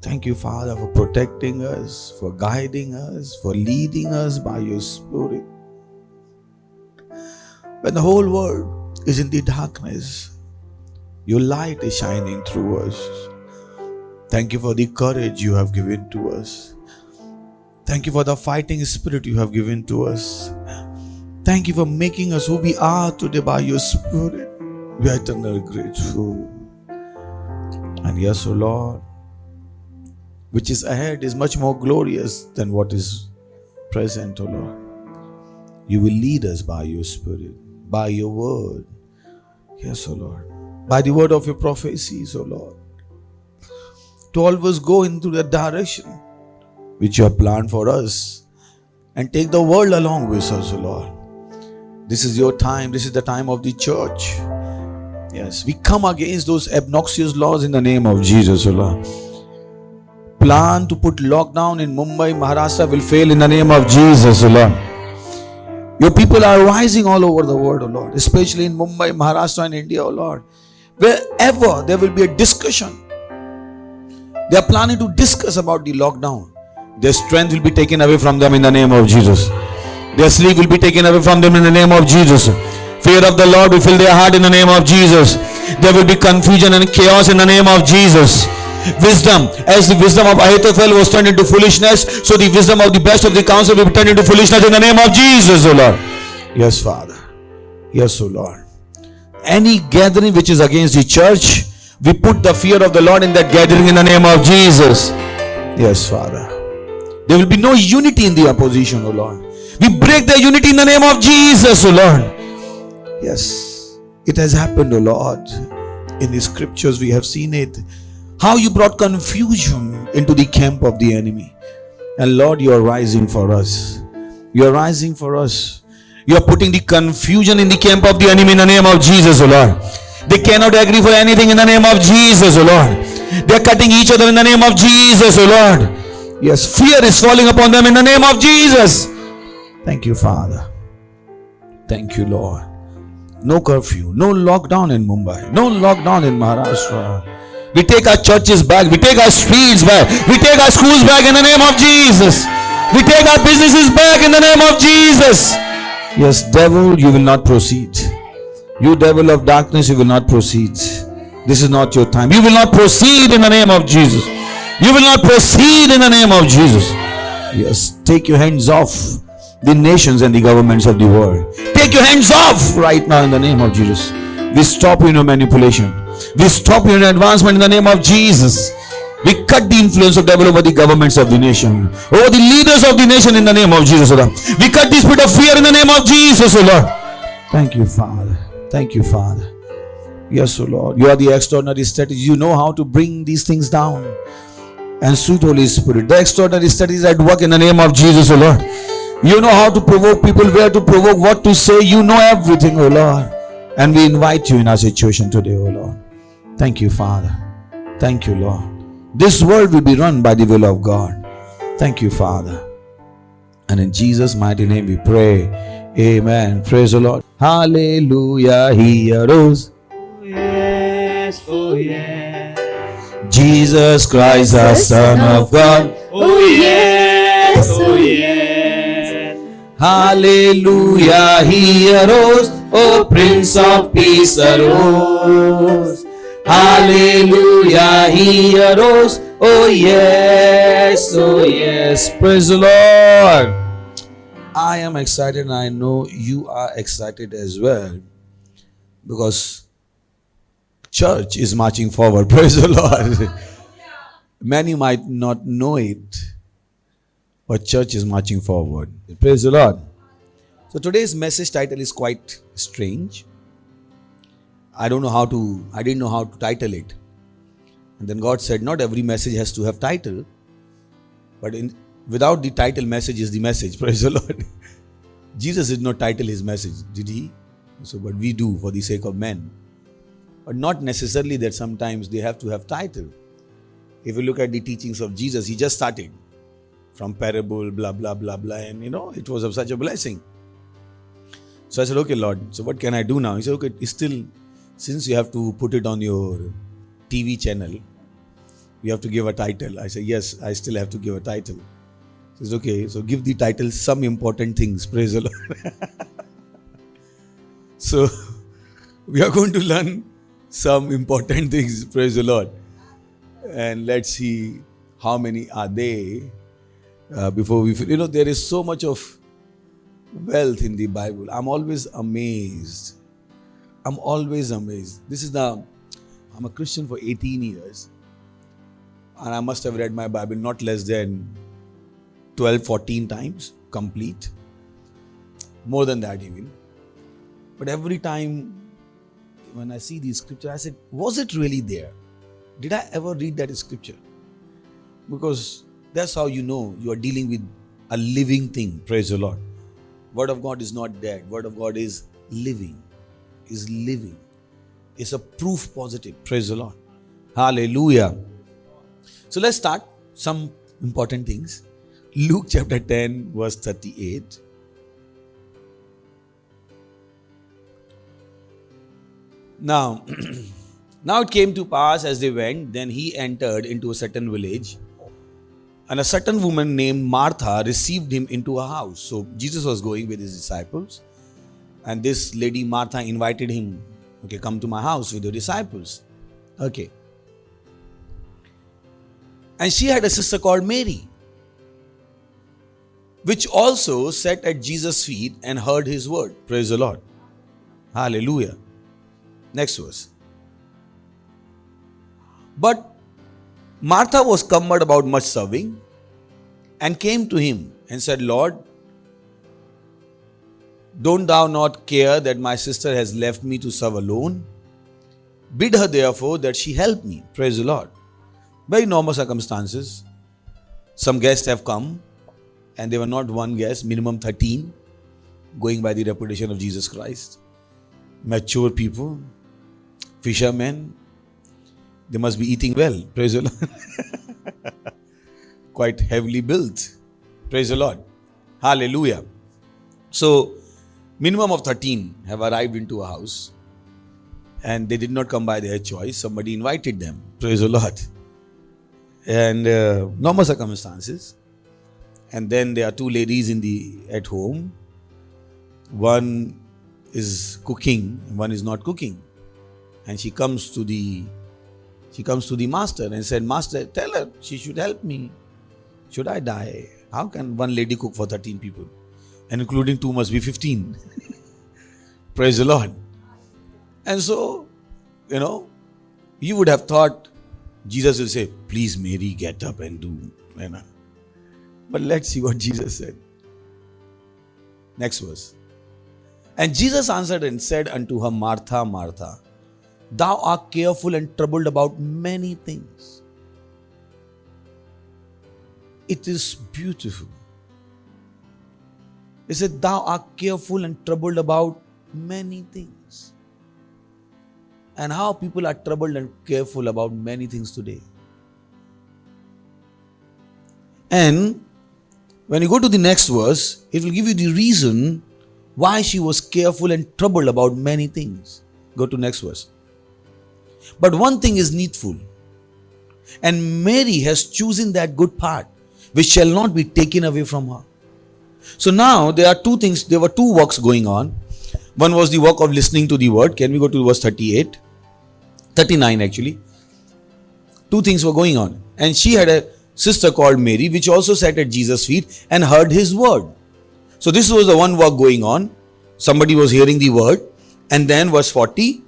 Thank you, Father, for protecting us, for guiding us, for leading us by your Spirit. When the whole world is in the darkness, your light is shining through us. Thank you for the courage you have given to us. Thank you for the fighting spirit you have given to us. Thank you for making us who we are today by your Spirit. We are eternally grateful. And yes, O Lord, which is ahead is much more glorious than what is present, O Lord. You will lead us by your Spirit, by your word. Yes, O Lord. By the word of your prophecies, O Lord. To always go into the direction which you have planned for us and take the world along with us, O Lord. This is your time. This is the time of the church. Yes, we come against those obnoxious laws in the name of Jesus, O Lord. Plan to put lockdown in Mumbai, Maharashtra will fail in the name of Jesus, O Lord. Your people are rising all over the world, O Lord, especially in Mumbai, Maharashtra and India, O Lord. Wherever there will be a discussion, they are planning to discuss about the lockdown. Their strength will be taken away from them in the name of Jesus. Their sleep will be taken away from them in the name of Jesus. Fear of the Lord will fill their heart in the name of Jesus. There will be confusion and chaos in the name of Jesus. Wisdom, as the wisdom of Ahithophel was turned into foolishness, so the wisdom of the best of the council will be turned into foolishness in the name of Jesus, O Lord. Yes, Father. Yes, O Lord. Any gathering which is against the church, we put the fear of the Lord in that gathering in the name of Jesus. Yes, Father. There will be no unity in the opposition, O Lord. We break the unity in the name of Jesus, O Lord. Yes, it has happened, O Lord. In the scriptures we have seen it. How you brought confusion into the camp of the enemy. And Lord, you are rising for us. You are rising for us. You are putting the confusion in the camp of the enemy in the name of Jesus, O Lord. They cannot agree for anything in the name of Jesus, O Lord. They are cutting each other in the name of Jesus, O Lord. Yes, fear is falling upon them in the name of Jesus. Thank you, Father. Thank you, Lord. No curfew, no lockdown in Mumbai, no lockdown in Maharashtra. We take our churches back, we take our streets back, we take our schools back in the name of Jesus. We take our businesses back in the name of Jesus. Yes, devil, you will not proceed. You devil of darkness, you will not proceed. This is not your time. You will not proceed in the name of Jesus. You will not proceed in the name of Jesus. Yes, take your hands off the nations and the governments of the world. Take your hands off right now in the name of Jesus. We stop you in your manipulation. We stop you in advancement in the name of Jesus. We cut the influence of devil over the governments of the nation, over the leaders of the nation in the name of Jesus, O Lord. We cut the spirit of fear in the name of Jesus, O Lord. Thank you, Father. Thank you, Father. Yes, O Lord. You are the extraordinary strategy. You know how to bring these things down. And sweet Holy Spirit, the extraordinary strategy is at work in the name of Jesus, O Lord. You know how to provoke people, where to provoke, what to say. You know everything, O Lord. And we invite you in our situation today, O Lord. Thank you, Father. Thank you, Lord. This world will be run by the will of God. Thank you, Father. And in Jesus' mighty name we pray. Amen. Praise the Lord. Hallelujah. He arose. Oh yes, oh yes. Jesus Christ, the Son of God. Oh yes, oh yes. Hallelujah. He arose. O Prince of Peace arose. Hallelujah, he arose. Oh yes, oh yes. Praise the Lord. I am excited and I know you are excited as well, because church is marching forward. Praise the Lord. Many might not know it, but church is marching forward. Praise the Lord. So today's message title is quite strange. I didn't know how to title it. And then God said, not every message has to have title, but without the title, message is the message. Praise the Lord. Jesus did not title his message, did he? So, but we do for the sake of men. But not necessarily that sometimes they have to have title. If you look at the teachings of Jesus, he just started from parable, blah, blah, blah, blah. And it was of such a blessing. So I said, okay, Lord, so what can I do now? He said, okay, since you have to put it on your TV channel, you have to give a title. I said, yes, I still have to give a title. He says, okay, so give the title Some Important Things. Praise the Lord. So we are going to learn some important things. Praise the Lord. And let's see how many are they before we, there is so much of wealth in the Bible. I'm always amazed. I'm a Christian for 18 years. And I must have read my Bible not less than 12, 14 times complete. More than that even. But every time when I see these scriptures, I said, was it really there? Did I ever read that scripture? Because that's how you know you are dealing with a living thing. Praise the Lord. Word of God is not dead. Word of God is living. Is living. It's a proof positive. Praise the Lord. Hallelujah. So let's start some important things. Luke chapter 10 verse 38. Now it came to pass as they went, then he entered into a certain village, And a certain woman named Martha received him into her house. So Jesus was going with his disciples, and this lady Martha invited him, okay, come to my house with your disciples. Okay. And she had a sister called Mary, which also sat at Jesus' feet and heard his word. Praise the Lord. Hallelujah. Next verse. But Martha was cumbered about much serving and came to him and said, Lord, don't thou not care that my sister has left me to serve alone? Bid her therefore that she help me. Praise the Lord. Very normal circumstances. Some guests have come, and they were not one guest, minimum 13, going by the reputation of Jesus Christ. Mature people, fishermen, they must be eating well. Praise the Lord. Quite heavily built. Praise the Lord. Hallelujah. So, minimum of 13 have arrived into a house, and they did not come by their choice. Somebody invited them. Praise the Lord. And normal circumstances. And then there are two ladies at home. One is cooking, one is not cooking. And she comes to the master and said, Master, tell her she should help me. Should I die? How can one lady cook for 13 people? And including two must be 15. Praise the Lord. And so, you would have thought Jesus will say, please Mary, get up and do. But let's see what Jesus said. Next verse. And Jesus answered and said unto her, Martha, Martha, thou art careful and troubled about many things. It is beautiful. He said, thou art careful and troubled about many things. And how people are troubled and careful about many things today. And when you go to the next verse, it will give you the reason why she was careful and troubled about many things. Go to next verse. But one thing is needful, and Mary has chosen that good part, which shall not be taken away from her. So now there are two things, there were two works going on. One was the work of listening to the word. Can we go to verse 38? 39 actually. Two things were going on. And she had a sister called Mary, which also sat at Jesus' feet and heard his word. So this was the one work going on. Somebody was hearing the word. And then verse 40.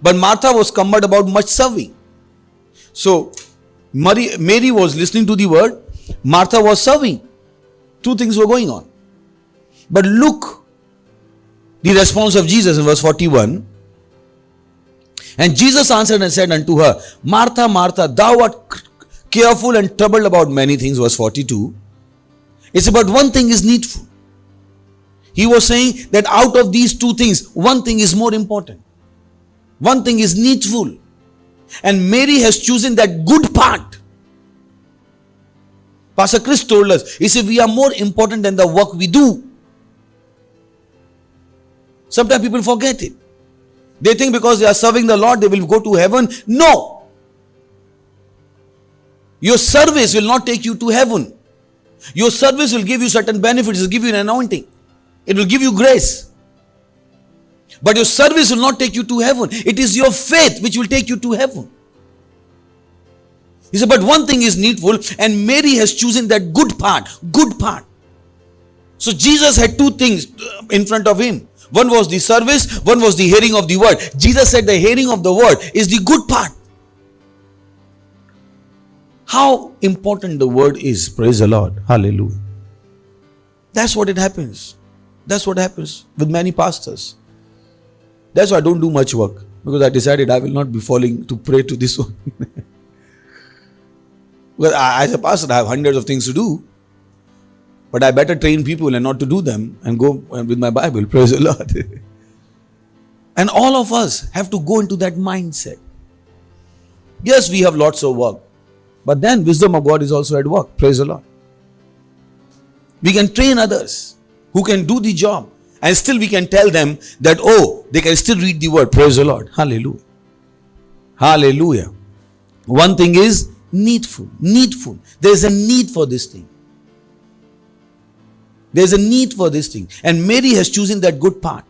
But Martha was cumbered about much serving. So Mary was listening to the word. Martha was serving. Two things were going on. But look the response of Jesus in verse 41. And Jesus answered and said unto her, Martha, Martha, thou art careful and troubled about many things. Verse 42. It's about one thing is needful. He was saying that out of these two things, one thing is more important. One thing is needful. And Mary has chosen that good part. Pastor Chris told us, he said, we are more important than the work we do. Sometimes people forget it. They think because they are serving the Lord, they will go to heaven. No. Your service will not take you to heaven. Your service will give you certain benefits. It will give you an anointing. It will give you grace. But your service will not take you to heaven. It is your faith which will take you to heaven. He said, but one thing is needful, and Mary has chosen that good part. Good part. So Jesus had two things in front of him. One was the service, one was the hearing of the word. Jesus said the hearing of the word is the good part. How important the word is. Praise the Lord. Hallelujah. That's what it happens. That's what happens with many pastors. That's why I don't do much work. Because I decided I will not be falling to pray to this one. Because as a pastor, I have hundreds of things to do. But I better train people and not to do them and go with my Bible. Praise the Lord. And all of us have to go into that mindset. Yes, we have lots of work. But then wisdom of God is also at work. Praise the Lord. We can train others who can do the job. And still we can tell them that, they can still read the word. Praise the Lord. Hallelujah. Hallelujah. One thing is needful. Needful. There's a need for this thing. There's a need for this thing. And Mary has chosen that good part.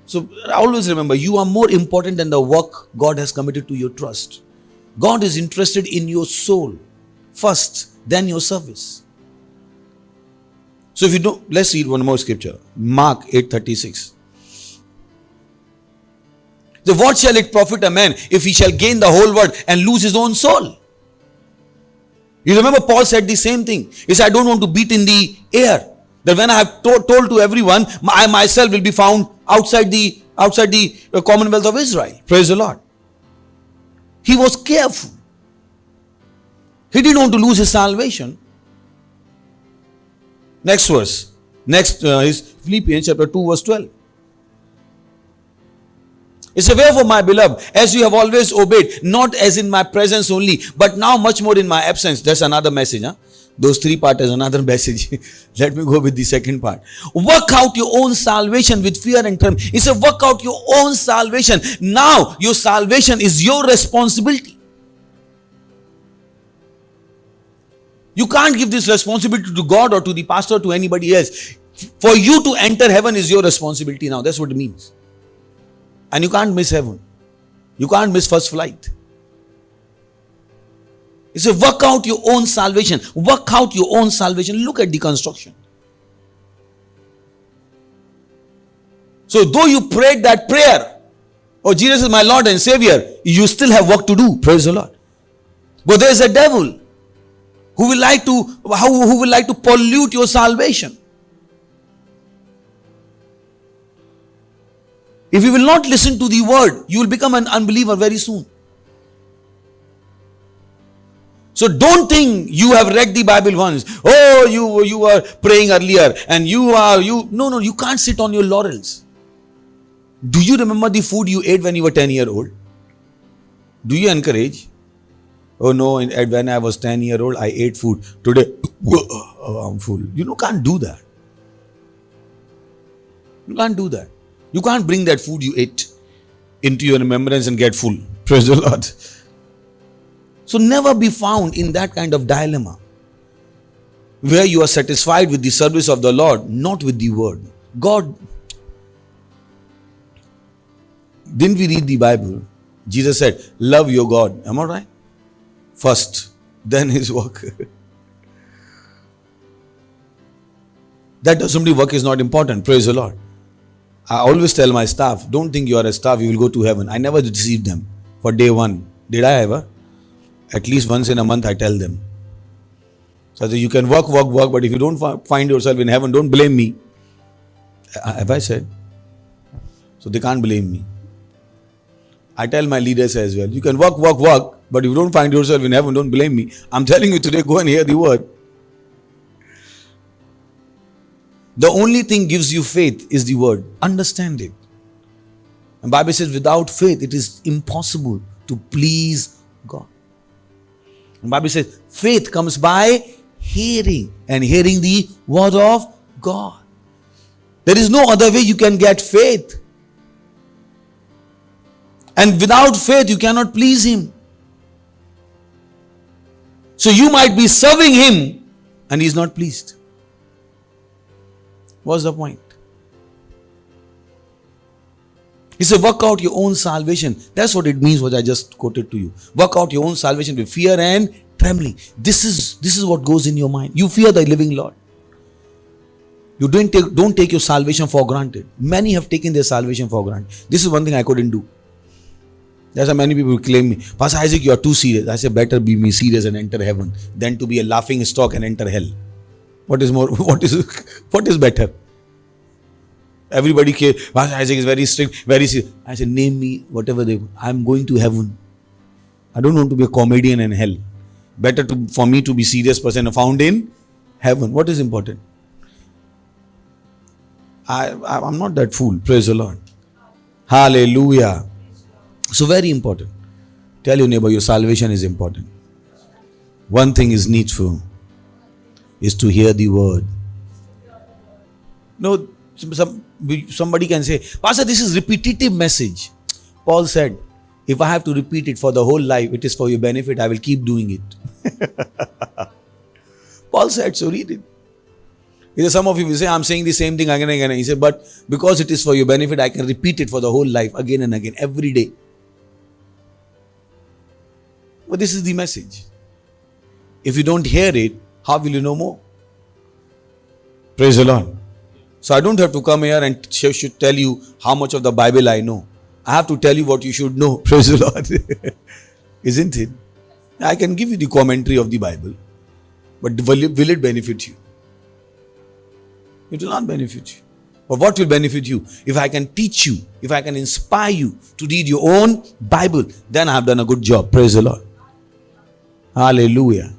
So always remember, you are more important than the work God has committed to your trust. God is interested in your soul first, then your service. So if you don't, let's read one more scripture. Mark 8:36. So what shall it profit a man if he shall gain the whole world and lose his own soul? You remember Paul said the same thing. He said, I don't want to beat in the air. That when I have told to everyone, I myself will be found outside the commonwealth of Israel. Praise the Lord. He was careful. He didn't want to lose his salvation. Next verse. Next is Philippians chapter 2 verse 12. It's a wherefore, my beloved, as you have always obeyed, not as in my presence only, but now much more in my absence. That's another message. Those three parts is another message. Let me go with the second part. Work out your own salvation with fear and trembling. It's a work out your own salvation. Now your salvation is your responsibility. You can't give this responsibility to God or to the pastor or to anybody else. For you to enter heaven is your responsibility now. That's what it means. And you can't miss heaven. You can't miss first flight. It's a work out your own salvation. Work out your own salvation. Look at the construction. So though you prayed that prayer, oh, Jesus is my Lord and Savior, you still have work to do. Praise the Lord. But there is a devil who will like to pollute your salvation. If you will not listen to the word, you will become an unbeliever very soon. So don't think you have read the Bible once. Oh, you were praying earlier and no, you can't sit on your laurels. Do you remember the food you ate when you were 10-year-old? Do you encourage? Oh no, when I was 10-year-old, I ate food. Today, I'm full. You can't do that. You can't do that. You can't bring that food you ate into your remembrance and get full. Praise the Lord. So never be found in that kind of dilemma where you are satisfied with the service of the Lord, not with the word. God, didn't we read the Bible? Jesus said, love your God. Am I right? First, then his work. That doesn't mean work is not important. Praise the Lord. I always tell my staff, don't think you are a staff, you will go to heaven. I never deceived them for day one. Did I ever? At least once in a month I tell them. So that you can work, but if you don't find yourself in heaven, don't blame me. Have I said? So they can't blame me. I tell my leaders as well, you can work, but if you don't find yourself in heaven, don't blame me. I'm telling you today, go and hear the word. The only thing gives you faith is the word. Understand it. And Bible says without faith it is impossible to please God. And Bible says faith comes by hearing and hearing the word of God. There is no other way you can get faith. And without faith you cannot please him. So you might be serving him and he is not pleased. What's the point? He said, work out your own salvation. That's what it means, what I just quoted to you. Work out your own salvation with fear and trembling. This is what goes in your mind. You fear the living Lord. You don't take your salvation for granted. Many have taken their salvation for granted. This is one thing I couldn't do. That's why many people claim me, Pastor Isaac, you are too serious. I say, better be me serious and enter heaven than to be a laughing stock and enter hell. What is better? Everybody cares. Pastor Isaac is very strict, very serious. I said, name me whatever they want. I'm going to heaven. I don't want to be a comedian in hell. Better for me to be serious person found in heaven. What is important? I'm not that fool. Praise the Lord. Hallelujah. So very important. Tell your neighbor, your salvation is important. One thing is needful, is to hear the word. No, somebody can say, Pastor, this is repetitive message. Paul said, If I have to repeat it for the whole life, it is for your benefit, I will keep doing it. Paul said, so read it. Either some of you will say, I'm saying the same thing again and again. He said, but because it is for your benefit, I can repeat it for the whole life again and again, every day. But this is the message. If you don't hear it, how will you know more? Praise the Lord. So I don't have to come here and should tell you how much of the Bible I know. I have to tell you what you should know. Praise the Lord. Isn't it? I can give you the commentary of the Bible. But will it benefit you? It will not benefit you. But what will benefit you? If I can teach you, if I can inspire you to read your own Bible, then I have done a good job. Praise the Lord. Hallelujah.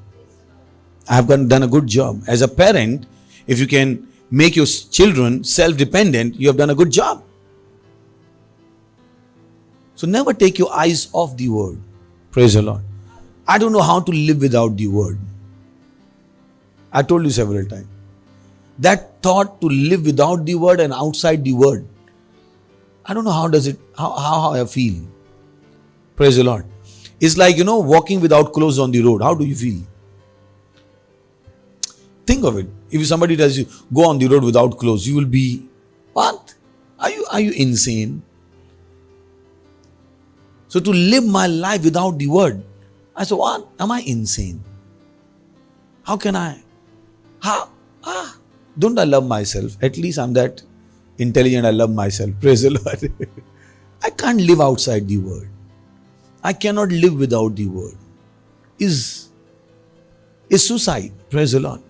I have done a good job. As a parent, if you can make your children self-dependent, you have done a good job. So never take your eyes off the word. Praise the Lord. I don't know how to live without the word. I told you several times. That thought to live without the word and outside the word, I don't know how I feel. Praise the Lord. It's like, walking without clothes on the road. How do you feel? Think of it. If somebody tells you, go on the road without clothes, you will be, what? Are you insane? So to live my life without the word, I said, what? Am I insane? How can I? Don't I love myself? At least I'm that intelligent, I love myself. Praise the Lord. I can't live outside the word. I cannot live without the word. Is suicide. Praise the Lord.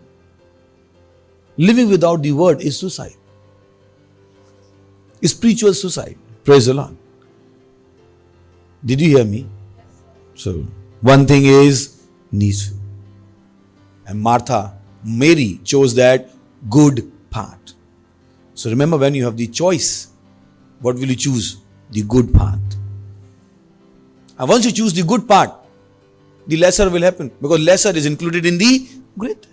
Living without the word is suicide. Is spiritual suicide. Praise the Lord. Did you hear me? So, one thing is needful. And Mary chose that good part. So remember, when you have the choice, what will you choose? The good part. And once you choose the good part, the lesser will happen, because lesser is included in the great.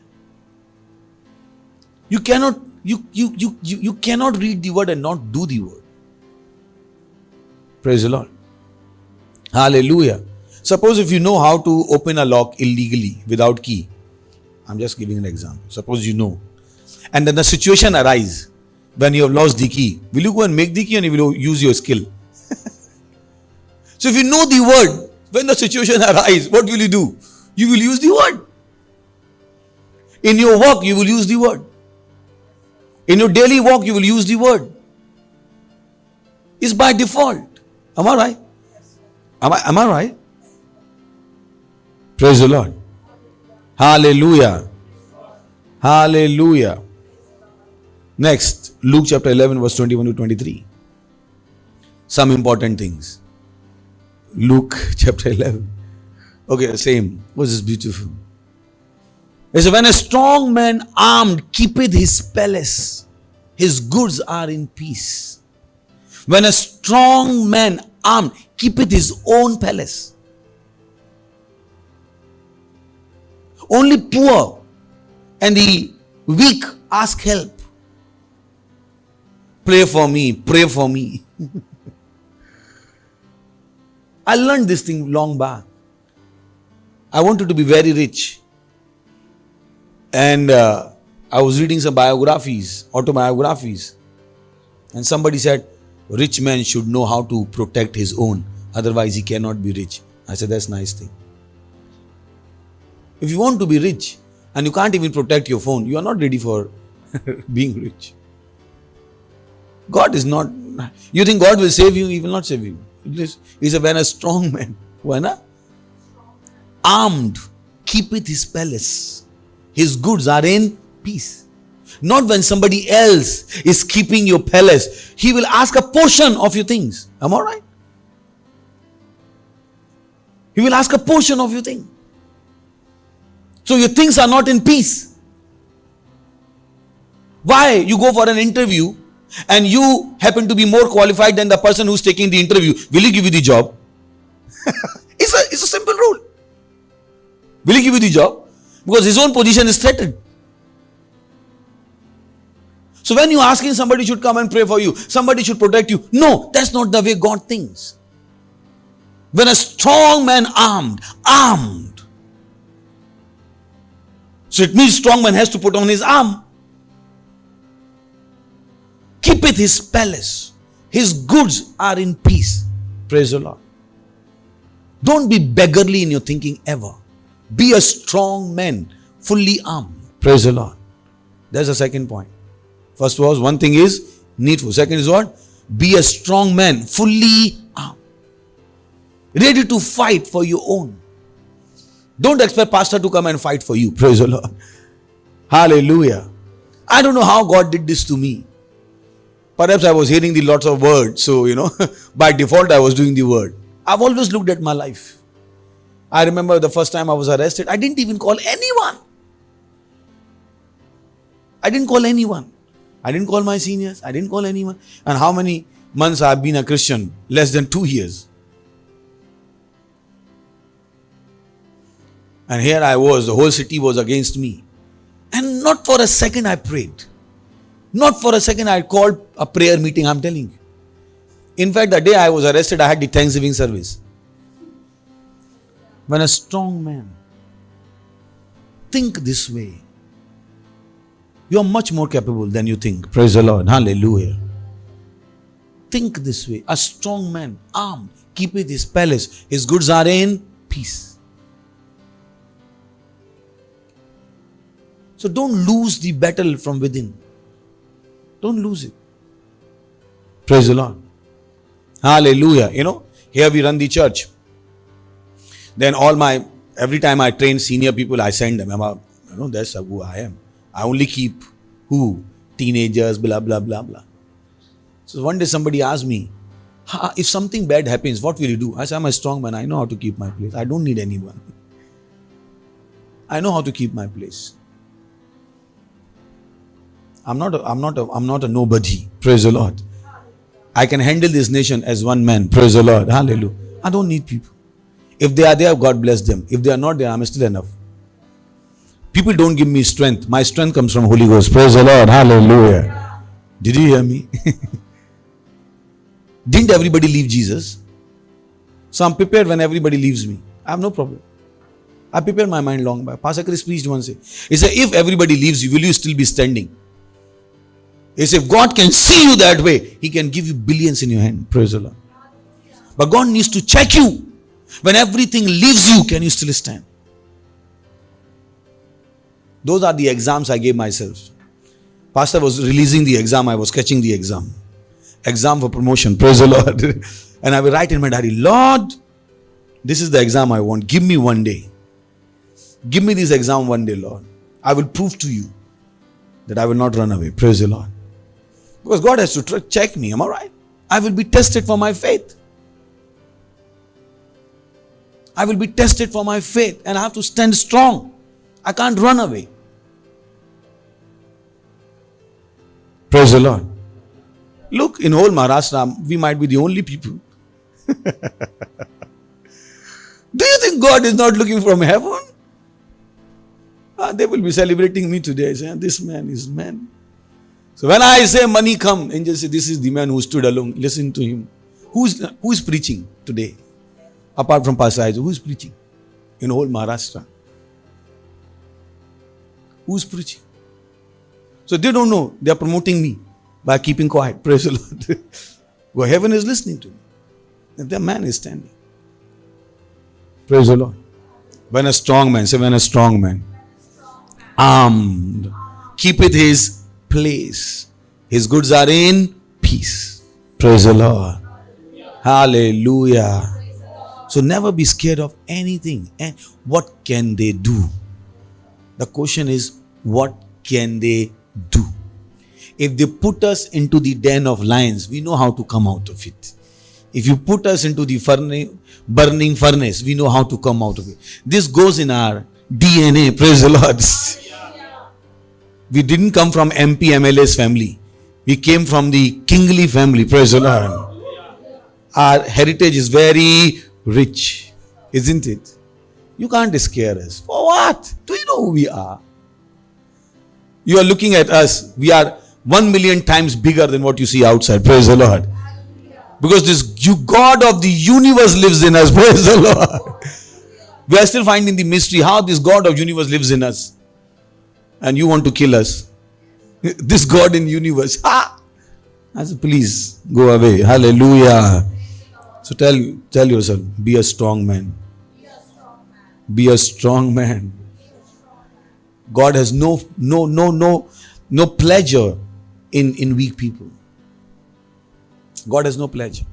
You cannot read the word and not do the word. Praise the Lord. Hallelujah. Suppose if you know how to open a lock illegally without key. I'm just giving an example. Suppose you know. And then the situation arises when you have lost the key. Will you go and make the key, and you will use your skill? So if you know the word, when the situation arises, what will you do? You will use the word. In your work, you will use the word. In your daily walk, you will use the word. It's by default. Am I right? Am I right? Praise the Lord. Hallelujah. Hallelujah. Next, Luke chapter 11 verse 21 to 23. Some important things. Luke chapter 11. Okay, same. What is beautiful? It says, when a strong man armed keepeth his palace, his goods are in peace. When a strong man armed keepeth his own palace. Only poor and the weak ask help. Pray for me, pray for me. I learned this thing long back. I wanted to be very rich. And I was reading some biographies, autobiographies. And somebody said, rich man should know how to protect his own. Otherwise he cannot be rich. I said, that's a nice thing. If you want to be rich and you can't even protect your phone, you are not ready for being rich. God is not. You think God will save you? He will not save you. He said, when a strong man, when armed, keepeth his palace, his goods are in peace. Not when somebody else is keeping your palace. He will ask a portion of your things. Am I right? He will ask a portion of your thing. So your things are not in peace. Why? You go for an interview and you happen to be more qualified than the person who's taking the interview. Will he give you the job? It's a simple rule. Will he give you the job? Because his own position is threatened. So when you're asking somebody should come and pray for you, somebody should protect you. No, that's not the way God thinks. When a strong man armed. So it means strong man has to put on his arm. Keepeth his palace. His goods are in peace. Praise the Lord. Don't be beggarly in your thinking ever. Be a strong man, fully armed. Praise the Lord. There's a second point. First was, one thing is needful. Second is what? Be a strong man, fully armed. Ready to fight for your own. Don't expect pastor to come and fight for you. Praise the Lord. Hallelujah. I don't know how God did this to me. Perhaps I was hearing the lots of words. So, by default I was doing the word. I've always looked at my life. I remember the first time I was arrested, I didn't even call anyone. I didn't call anyone. I didn't call my seniors. I didn't call anyone. And how many months I've been a Christian? Less than 2 years. And here I was, the whole city was against me. And not for a second I prayed. Not for a second I called a prayer meeting, I'm telling you. In fact, the day I was arrested, I had the Thanksgiving service. When a strong man think this way, you are much more capable than you think. Praise the Lord. Hallelujah. Think this way. A strong man, armed, keepeth his palace. His goods are in peace. So don't lose the battle from within. Don't lose it. Praise the Lord. Hallelujah. Here we run the church. Then every time I train senior people, I send them. That's who I am. I only keep who? Teenagers, blah, blah, blah, blah. So one day somebody asked me, if something bad happens, what will you do? I said, I'm a strong man. I know how to keep my place. I don't need anyone. I know how to keep my place. I'm not a nobody. Praise the Lord. I can handle this nation as one man. Praise the Lord. Hallelujah. I don't need people. If they are there, God bless them. If they are not there, I'm still enough. People don't give me strength. My strength comes from Holy Ghost. Praise the Lord. Hallelujah. Did you hear me? Didn't everybody leave Jesus? So I'm prepared when everybody leaves me. I have no problem. I prepared my mind long back. Pastor Chris preached once. He said, if everybody leaves you, will you still be standing? He said, if God can see you that way, He can give you billions in your hand. Praise the Lord. But God needs to check you. When everything leaves you, can you still stand? Those are the exams I gave myself. Pastor was releasing the exam, I was catching the exam. Exam for promotion. Praise the Lord. And I will write in my diary, Lord, this is the exam I want. Give me one day. Give me this exam one day, Lord. I will prove to you that I will not run away. Praise the Lord. Because God has to check me. Am I right? I will be tested for my faith. I will be tested for my faith. And I have to stand strong. I can't run away. Praise the Lord. Look, in whole Maharashtra, we might be the only people. Do you think God is not looking from heaven? They will be celebrating me today. Say, this man is man. So when I say money come, angels say, this is the man who stood alone. Listen to him. Who's preaching today? Apart from Pastor Isaac, who's preaching? In whole Maharashtra. Who's preaching? So they don't know. They are promoting me by keeping quiet. Praise the Lord. Well, heaven is listening to me. And the man is standing. Praise the Lord. When a strong man, say when a strong man, armed, keepeth his place. His goods are in peace. Praise the Lord. Hallelujah. So never be scared of anything. And what can they do? The question is, what can they do? If they put us into the den of lions, we know how to come out of it. If you put us into the burning furnace, we know how to come out of it. This goes in our DNA. Praise the Lord. We didn't come from MP MLA's family. We came from the kingly family. Praise the Lord. Our heritage is very rich, isn't it? You can't scare us. For what? Do you know who we are? You are looking at us. We are 1 million times bigger than what you see outside. Praise the Lord. Because this God of the universe lives in us. Praise the Lord. We are still finding the mystery how this God of universe lives in us. And you want to kill us. This God in universe. I said, please go away. Hallelujah. So tell yourself, be a strong man. Be a strong man. God has no pleasure in weak people. God has no pleasure.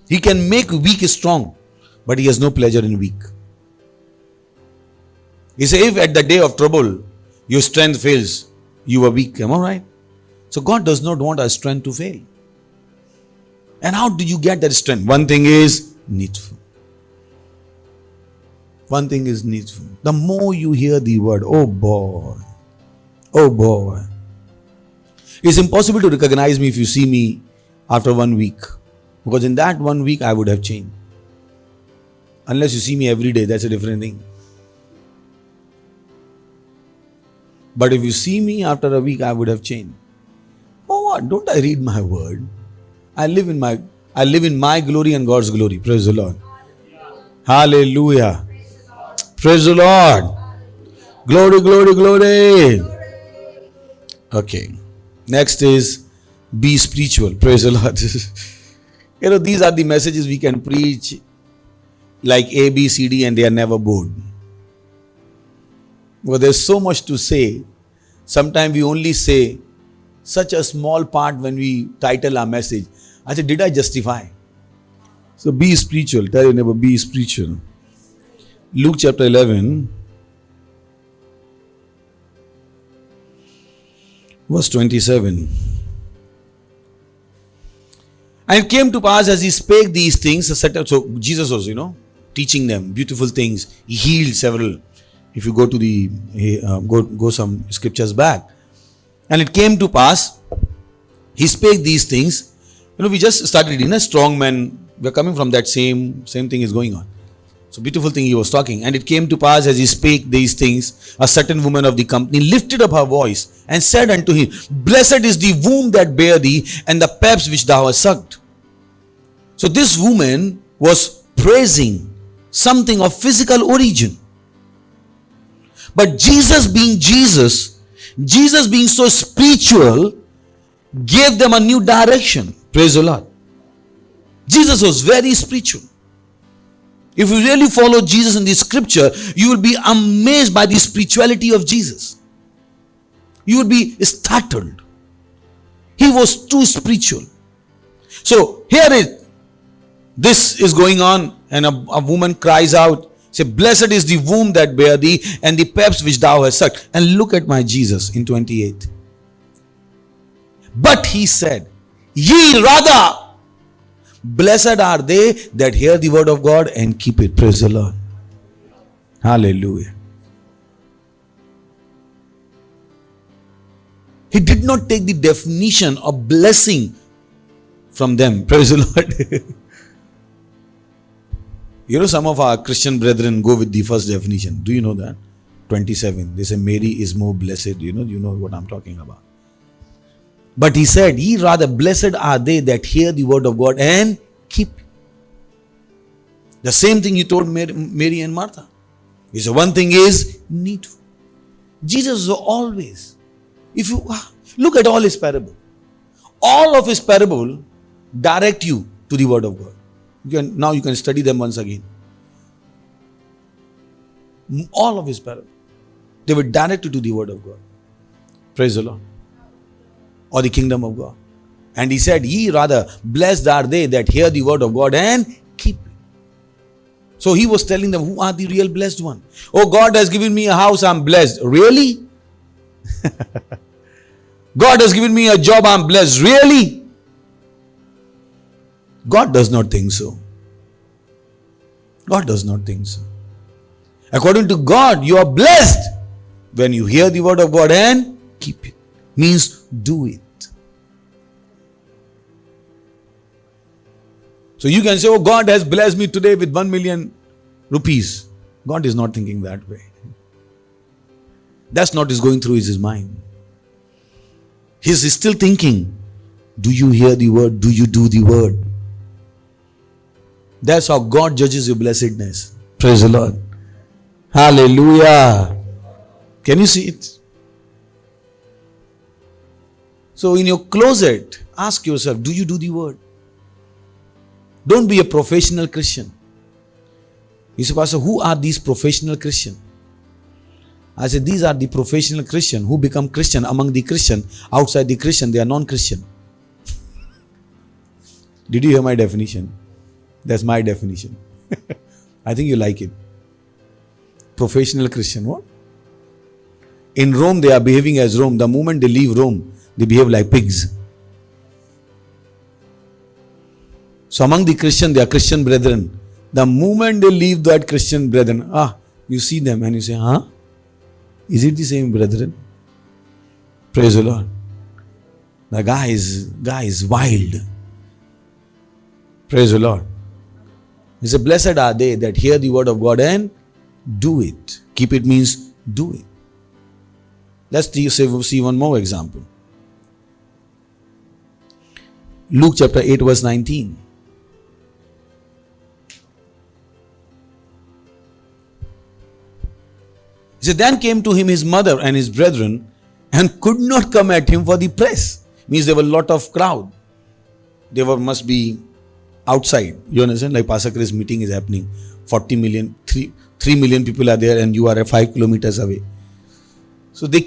He can make weak strong, but he has no pleasure in weak. He says, if at the day of trouble your strength fails, you are weak. Am I right? So God does not want our strength to fail. And how do you get that strength? One thing is needful. One thing is needful. The more you hear the word, oh boy. It's impossible to recognize me if you see me after 1 week. Because in that 1 week, I would have changed. Unless you see me every day, that's a different thing. But if you see me after a week, I would have changed. Oh what? Don't I read my word? I live in my glory and God's glory. Praise the Lord. Hallelujah. Praise the Lord. Glory, glory, glory. Okay. Next is be spiritual. Praise the Lord. These are the messages we can preach like A, B, C, D, and they are never bored. Well, there's so much to say. Sometimes we only say such a small part when we title our message. I said, did I justify? So be spiritual. Tell your neighbor, be spiritual. Luke chapter 11, verse 27. And it came to pass as he spake these things, so Jesus was, teaching them beautiful things. He healed several. If you go to the go some scriptures back, and it came to pass, he spake these things. We just started in a strong man. We are coming from that same thing is going on. So beautiful thing he was talking. And it came to pass as he spake these things, a certain woman of the company lifted up her voice and said unto him, Blessed is the womb that bare thee, and the paps which thou hast sucked. So this woman was praising something of physical origin. But Jesus being so spiritual, gave them a new direction. Praise the Lord. Jesus was very spiritual. If you really follow Jesus in the scripture, you will be amazed by the spirituality of Jesus. You will be startled. He was too spiritual. So this is going on, and a woman cries out, say, Blessed is the womb that bare thee, and the paps which thou hast sucked. And look at my Jesus in 28. But he said, Ye rather, blessed are they that hear the word of God and keep it. Praise the Lord. Hallelujah. He did not take the definition of blessing from them. Praise the Lord. Some of our Christian brethren go with the first definition. Do you know that? 27. They say Mary is more blessed. You know what I'm talking about. But he said, Ye rather, blessed are they that hear the word of God and keep it. The same thing he told Mary and Martha. He said, one thing is needful. Jesus was always, if you look at all his parable, all of his parable direct you to the word of God. Now you can study them once again. All of his parable, they were directed to the word of God. Praise the Lord. Or the kingdom of God. And he said, Ye rather, blessed are they that hear the word of God and keep it. So he was telling them, who are the real blessed one? Oh, God has given me a house, I'm blessed. Really? God has given me a job, I'm blessed. Really? God does not think so. God does not think so. According to God, you are blessed when you hear the word of God and keep it. Means do it. So you can say, oh, God has blessed me today with 1 million rupees. God is not thinking that way. That's not is going through his mind. He's still thinking, do you hear the word? Do you do the word? That's how God judges your blessedness. Praise the Lord. Hallelujah. Can you see it? So in your closet, ask yourself, do you do the word? Don't be a professional Christian. You say, Pastor, who are these professional Christians? I said, these are the professional Christian who become Christian among the Christian. Outside the Christian, they are non-Christian. Did you hear my definition? That's my definition. I think you like it. Professional Christian, what? In Rome, they are behaving as Rome. The moment they leave Rome, they behave like pigs. So among the Christian, they are Christian brethren. The moment they leave that Christian brethren, you see them and you say, is it the same brethren? Praise the Lord. The guy is wild. Praise the Lord. He said, blessed are they that hear the word of God and do it. Keep it means do it. Let's see one more example. Luke chapter 8 verse 19. He said, then came to him his mother and his brethren and could not come at him for the press. Means there were a lot of crowd. They must be outside. You understand? Like Pastor Chris meeting is happening. 40 million, 3 million people are there and you are 5 kilometers away. So then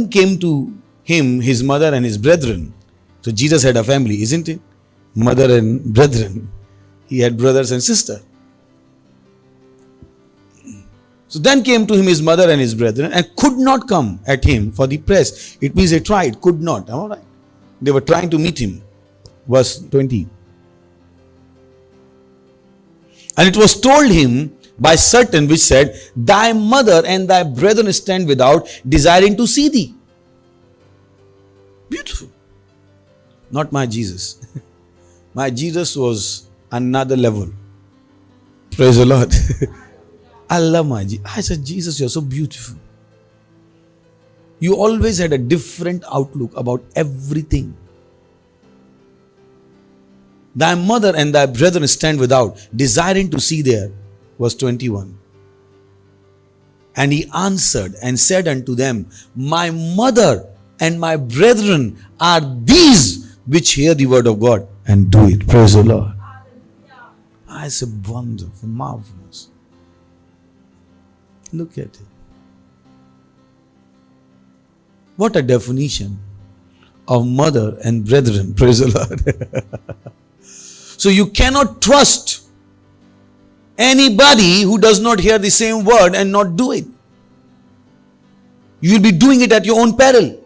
came to him his mother and his brethren. So Jesus had a family, isn't it? Mother and brethren. He had brothers and sisters. So then came to him his mother and his brethren and could not come at him for the press. It means they tried, could not. All right. They were trying to meet him. Verse 20. And it was told him by certain which said, thy mother and thy brethren stand without, desiring to see thee. Beautiful. Not my Jesus. My Jesus was another level. Praise the Lord. I love my Jesus. I said, Jesus, you're so beautiful. You always had a different outlook about everything. Thy mother and thy brethren stand without, desiring to see there. Verse 21. And he answered and said unto them, my mother and my brethren are these which hear the word of God and do it. Praise the Lord. I said, wonderful, marvelous. Look at it. What a definition of mother and brethren. Praise the Lord. So you cannot trust anybody who does not hear the same word and not do it. You will be doing it at your own peril.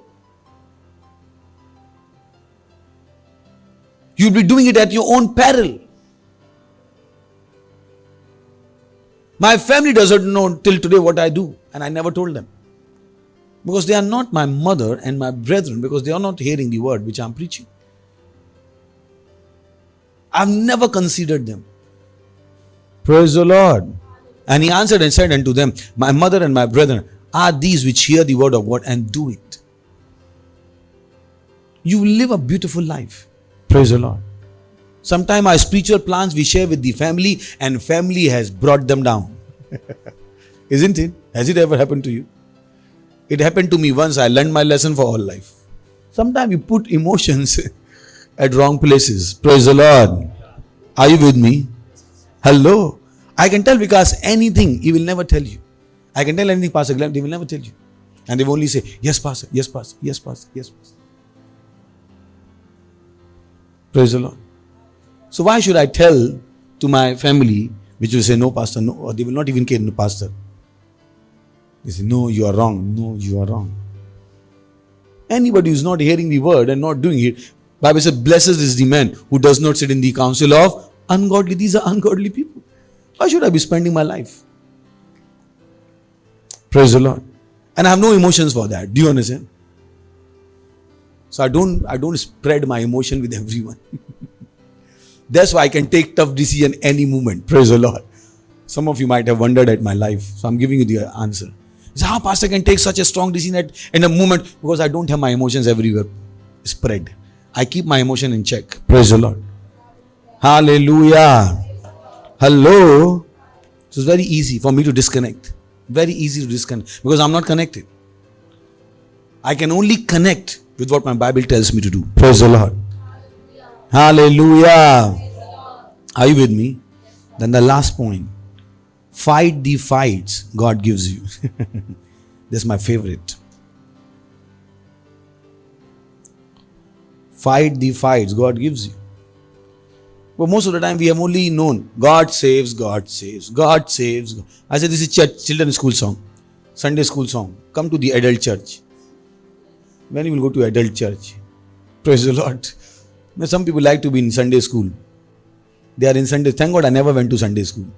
You will be doing it at your own peril. My family doesn't know till today what I do, and I never told them. Because they are not my mother and my brethren, because they are not hearing the word which I am preaching. I've never considered them. Praise the Lord. And he answered and said unto them, my mother and my brethren are these which hear the word of God and do it. You will live a beautiful life. Praise the Lord. Sometimes our spiritual plans we share with the family, and family has brought them down. Isn't it? Has it ever happened to you? It happened to me once. I learned my lesson for all life. Sometimes you put emotions at wrong places. Praise the Lord. Are you with me? Hello. I can tell, because anything he will never tell you. I can tell anything, Pastor Glenn, they will never tell you. And they will only say, yes, Pastor, yes, Pastor, yes, Pastor, yes, Pastor. Praise the Lord. So why should I tell to my family, which will say, no, Pastor, no, or they will not even care, no, Pastor. They say, no, you are wrong. No, you are wrong. Anybody who is not hearing the word and not doing it, Bible says, blessed is the man who does not sit in the council of ungodly. These are ungodly people. Why should I be spending my life? Praise the Lord. And I have no emotions for that. Do you understand? So I don't spread my emotion with everyone. That's why I can take tough decision any moment. Praise the Lord. Some of you might have wondered at my life. So I'm giving you the answer. So how pastor can take such a strong decision in a moment? Because I don't have my emotions everywhere spread. I keep my emotion in check. Praise the Lord. Hallelujah. Hello. So it's very easy for me to disconnect. Very easy to disconnect because I'm not connected. I can only connect with what my Bible tells me to do. Praise the Lord. Hallelujah. Are you with me? Then the last point. Fight the fights God gives you. This is my favorite. Fight the fights God gives you. But most of the time we have only known God saves, God saves, God saves. I said this is children's school song, Sunday school song. Come to the adult church. When you will go to adult church? Praise the Lord. Now, some people like to be in Sunday school. They are in Sunday. Thank God I never went to Sunday school.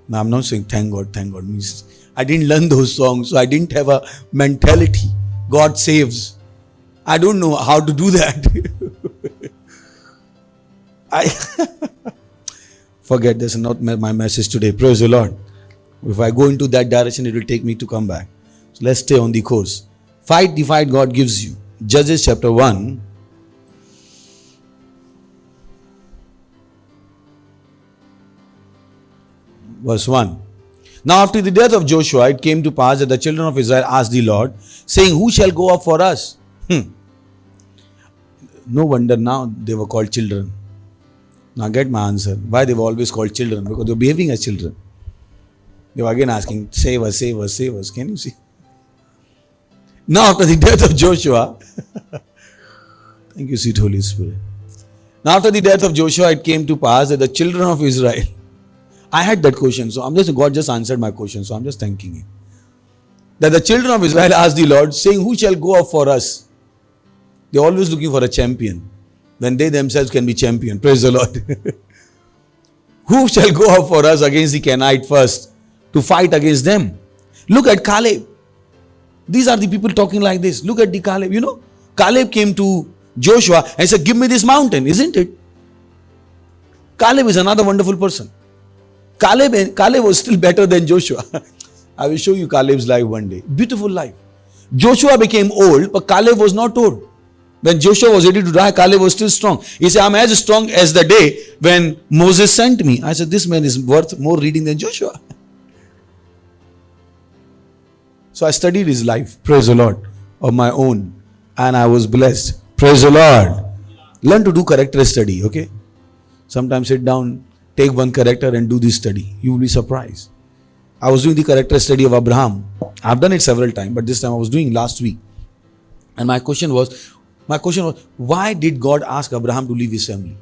Now I'm not saying thank God. Thank God means I didn't learn those songs, so I didn't have a mentality. God saves. I don't know how to do that. I forget, this is not my message today. Praise the Lord. If I go into that direction, it will take me to come back. So let's stay on the course. Fight the fight God gives you. Judges chapter 1. Verse 1. Now after the death of Joshua, it came to pass that the children of Israel asked the Lord, saying, who shall go up for us? No wonder now they were called children. Now get my answer. Why they were always called children? Because they were behaving as children. They were again asking, save us, save us, save us. Can you see? Now after the death of Joshua, thank you, sweet Holy Spirit. Now after the death of Joshua, it came to pass that the children of Israel, I had that question, so God just answered my question, so I'm just thanking Him. That the children of Israel asked the Lord, saying, who shall go up for us? They're always looking for a champion, when they themselves can be champion. Praise the Lord. Who shall go up for us against the Canaanite first, to fight against them? Look at Caleb. These are the people talking like this. Look at the Caleb. You know, Caleb came to Joshua and said, give me this mountain, isn't it? Caleb is another wonderful person. Caleb was still better than Joshua. I will show you Caleb's life one day. Beautiful life. Joshua became old, but Caleb was not old. When Joshua was ready to die, Caleb was still strong. He said, I'm as strong as the day when Moses sent me. I said, this man is worth more reading than Joshua. So I studied his life, praise the Lord, of my own. And I was blessed. Praise the Lord. Learn to do character study, okay? Sometimes sit down, take one character and do this study. You will be surprised. I was doing the character study of Abraham. I've done it several times, but this time I was doing last week. And my question was, why did God ask Abraham to leave his family?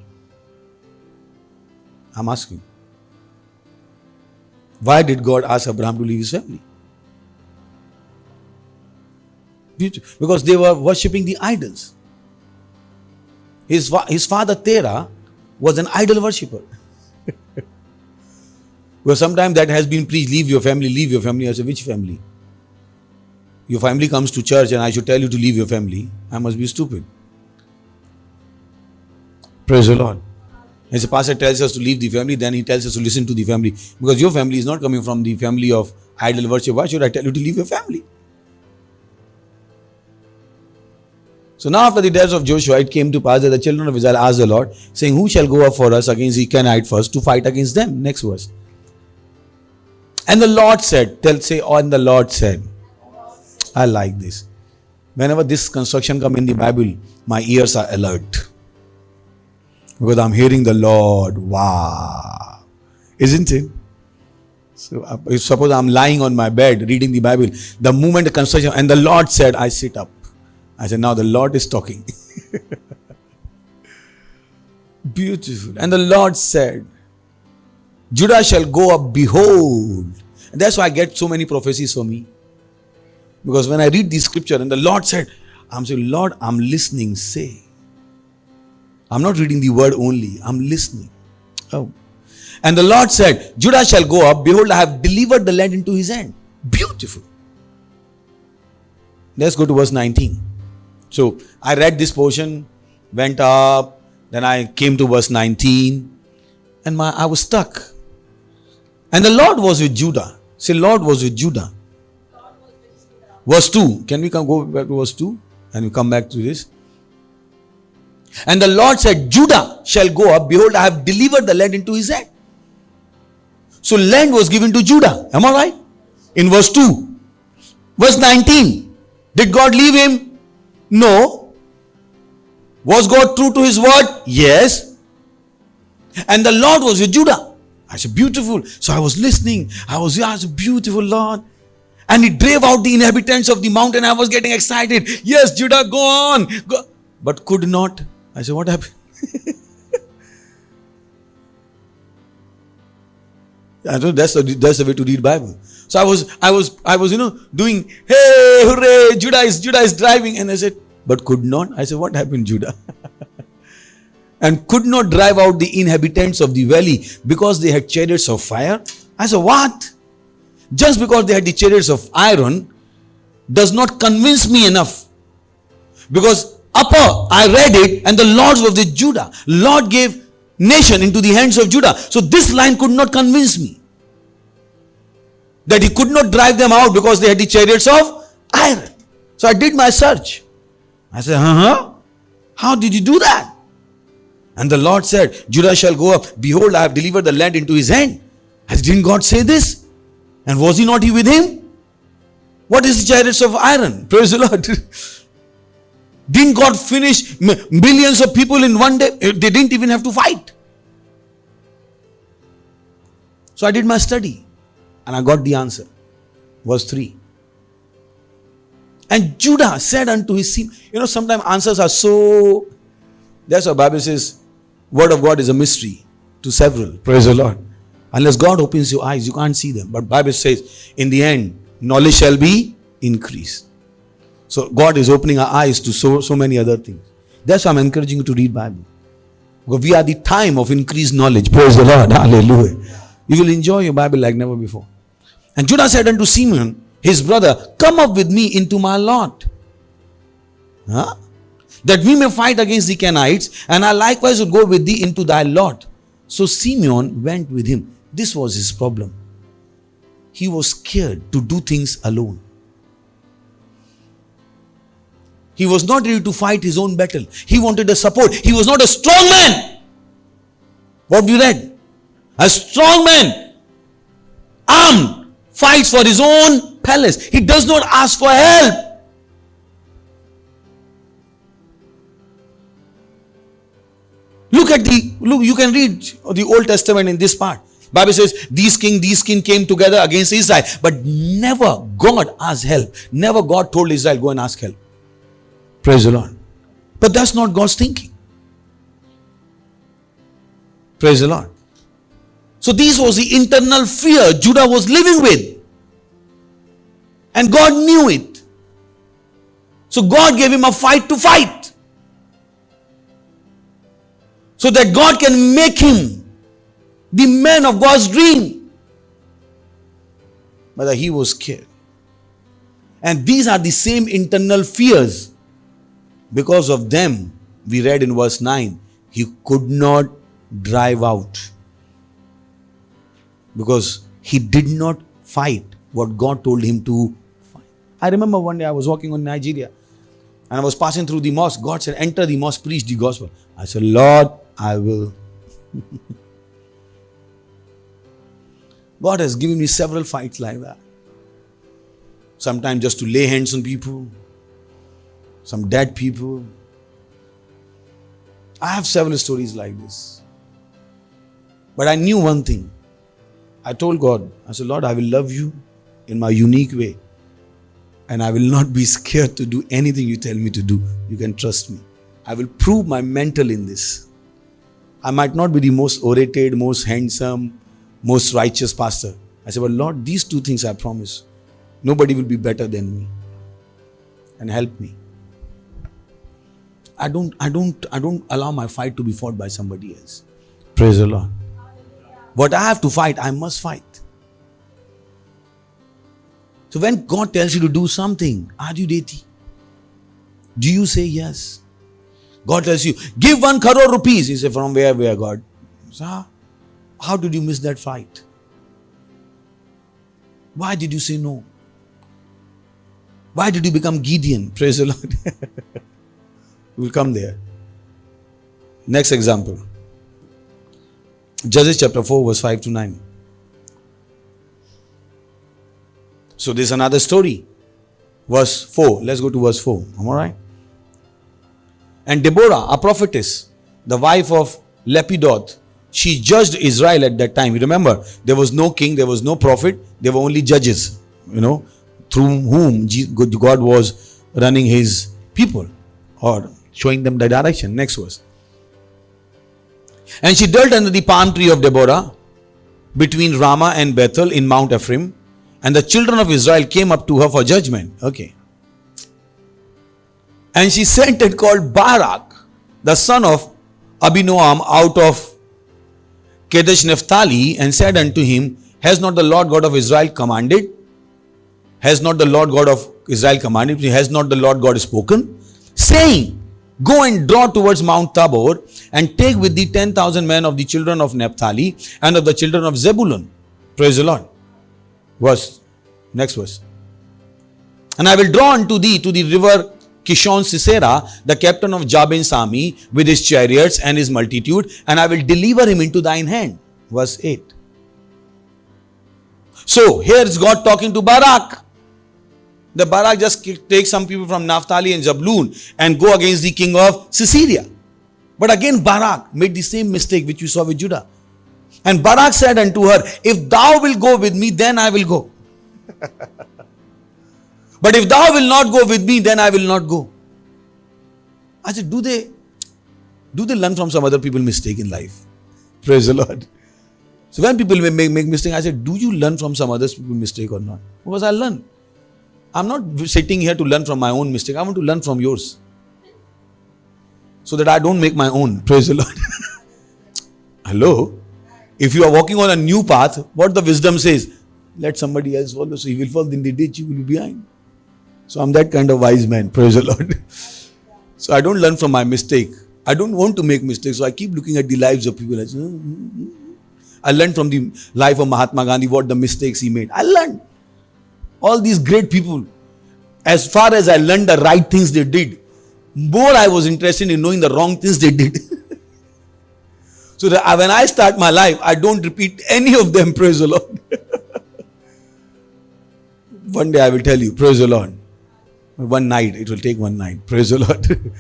I'm asking. Why did God ask Abraham to leave his family? Because they were worshipping the idols. His father Terah was an idol worshipper. Well, sometimes that has been preached, leave your family, leave your family. I say, which family? Your family comes to church and I should tell you to leave your family. I must be stupid. Praise the Lord. As a pastor tells us to leave the family, then he tells us to listen to the family. Because your family is not coming from the family of idol worship. Why should I tell you to leave your family? So now after the death of Joshua, it came to pass that the children of Israel asked the Lord, saying, who shall go up for us against the Canaanite first to fight against them? Next verse. And the Lord said, and the Lord said. I like this. Whenever this construction comes in the Bible, my ears are alert. Because I'm hearing the Lord. Wow. Isn't it? So if suppose I'm lying on my bed reading the Bible, the moment the construction, and the Lord said, I sit up. I said, now the Lord is talking. Beautiful. And the Lord said, Judah shall go up, behold. And that's why I get so many prophecies for me. Because when I read the scripture and the Lord said, I'm saying, Lord, I'm listening, say. I'm not reading the word only, I'm listening. Oh. And the Lord said, Judah shall go up, behold, I have delivered the land into his hand. Beautiful. Let's go to verse 19. So I read this portion, went up, then I came to verse 19, and I was stuck. And the Lord was with Judah. Say, Lord was with Judah. Verse 2. Can we go back to verse 2? And we come back to this. And the Lord said, Judah shall go up. Behold, I have delivered the land into his hand. So land was given to Judah. Am I right? In verse 2. Verse 19. Did God leave him? No. Was God true to his word? Yes. And the Lord was with Judah. I said, beautiful. So I was listening. I said, beautiful Lord. And he drove out the inhabitants of the mountain. I was getting excited. Yes, Judah, go on. Go. But could not. I said, what happened? I don't know, that's the way to read Bible. So I was doing, hey, hooray, Judah is driving. And I said, but could not. I said, what happened, Judah? And could not drive out the inhabitants of the valley because they had chariots of fire. I said, what? Just because they had the chariots of iron does not convince me enough. Because I read it, and the lords of the Judah, Lord gave nation into the hands of Judah. So this line could not convince me that he could not drive them out because they had the chariots of iron. So I did my search. I said, how did you do that? And the Lord said, Judah shall go up. Behold, I have delivered the land into his hand. Didn't God say this? And was he not with him? What is the chariots of iron? Praise the Lord. Didn't God finish millions of people in one day? They didn't even have to fight. So I did my study and I got the answer. Verse 3. And Judah said unto his seed. Sometimes answers are so. That's what the Bible says. Word of God is a mystery to several. Praise the Lord. Unless God opens your eyes, you can't see them. But Bible says, in the end, knowledge shall be increased. So God is opening our eyes to so many other things. That's why I'm encouraging you to read Bible. Because we are the time of increased knowledge. Praise the Lord. Hallelujah. You will enjoy your Bible like never before. And Judah said unto Simeon, his brother, come up with me into my lot. That we may fight against the Canaanites, and I likewise will go with thee into thy lot. So Simeon went with him. This was his problem. He was scared to do things alone. He was not ready to fight his own battle. He wanted a support. He was not a strong man. What we read? A strong man, armed, fights for his own palace. He does not ask for help. Look, you can read the Old Testament in this part. Bible says, these king came together against Israel. But never God asked help. Never God told Israel, go and ask help. Praise the Lord. But that's not God's thinking. Praise the Lord. So this was the internal fear Judah was living with. And God knew it. So God gave him a fight to fight. So that God can make him the man of God's dream. But he was scared. And these are the same internal fears. Because of them, we read in verse 9, he could not drive out. Because he did not fight what God told him to fight. I remember one day I was walking on Nigeria and I was passing through the mosque. God said, enter the mosque, preach the gospel. I said, Lord, I will. God has given me several fights like that. Sometimes just to lay hands on people. Some dead people. I have several stories like this. But I knew one thing. I told God, I said, Lord, I will love you in my unique way. And I will not be scared to do anything you tell me to do. You can trust me. I will prove my mental in this. I might not be the most orated, most handsome, most righteous pastor. I said, but Lord, these two things I promise. Nobody will be better than me. And help me. I don't allow my fight to be fought by somebody else. Praise the Lord. What I have to fight, I must fight. So when God tells you to do something, are you ready? Do you say yes? God tells you, give 1 crore rupees. You say, from where God? So, how did you miss that fight? Why did you say no? Why did you become Gideon? Praise the Lord. We'll come there. Next example. Judges chapter 4 verse 5 to 9. So there's another story. Verse 4. Let's go to verse 4. Am I right? And Deborah, a prophetess, the wife of Lepidoth, she judged Israel at that time. You remember, there was no king, there was no prophet, there were only judges, through whom God was running his people or showing them the direction. Next verse. And she dwelt under the palm tree of Deborah between Ramah and Bethel in Mount Ephraim, and the children of Israel came up to her for judgment. Okay. And she sent and called Barak, the son of Abinoam, out of Kadesh Naphtali, and said unto him, Has not the Lord God of Israel commanded? Has not the Lord God of Israel commanded? Has not the Lord God spoken? Saying, Go and draw towards Mount Tabor, and take with thee 10,000 men of the children of Naphtali and of the children of Zebulun. Praise the Lord. Next verse. And I will draw unto thee to the river Kishon Sisera, the captain of Jabin's army, with his chariots and his multitude, and I will deliver him into thine hand. Verse 8. So, here is God talking to Barak. The Barak just takes some people from Naphtali and Zebulun and go against the king of Sisera. But again, Barak made the same mistake which you saw with Judah. And Barak said unto her, If thou wilt go with me, then I will go. But if thou wilt not go with me, then I will not go. I said, do they learn from some other people's mistake in life? Praise the Lord. So when people make mistake, I said, do you learn from some other people's mistake or not? Because I learn. I'm not sitting here to learn from my own mistake. I want to learn from yours. So that I don't make my own. Praise the Lord. Hello? If you are walking on a new path, what the wisdom says, let somebody else follow. So he will fall in the ditch, you will be behind. So I'm that kind of wise man. Praise the Lord. So I don't learn from my mistake. I don't want to make mistakes. So I keep looking at the lives of people. I learned from the life of Mahatma Gandhi what the mistakes he made. I learned. All these great people, as far as I learned the right things they did, more I was interested in knowing the wrong things they did. So that when I start my life, I don't repeat any of them. Praise the Lord. One day I will tell you, praise the Lord. One night, it will take one night. Praise the Lord.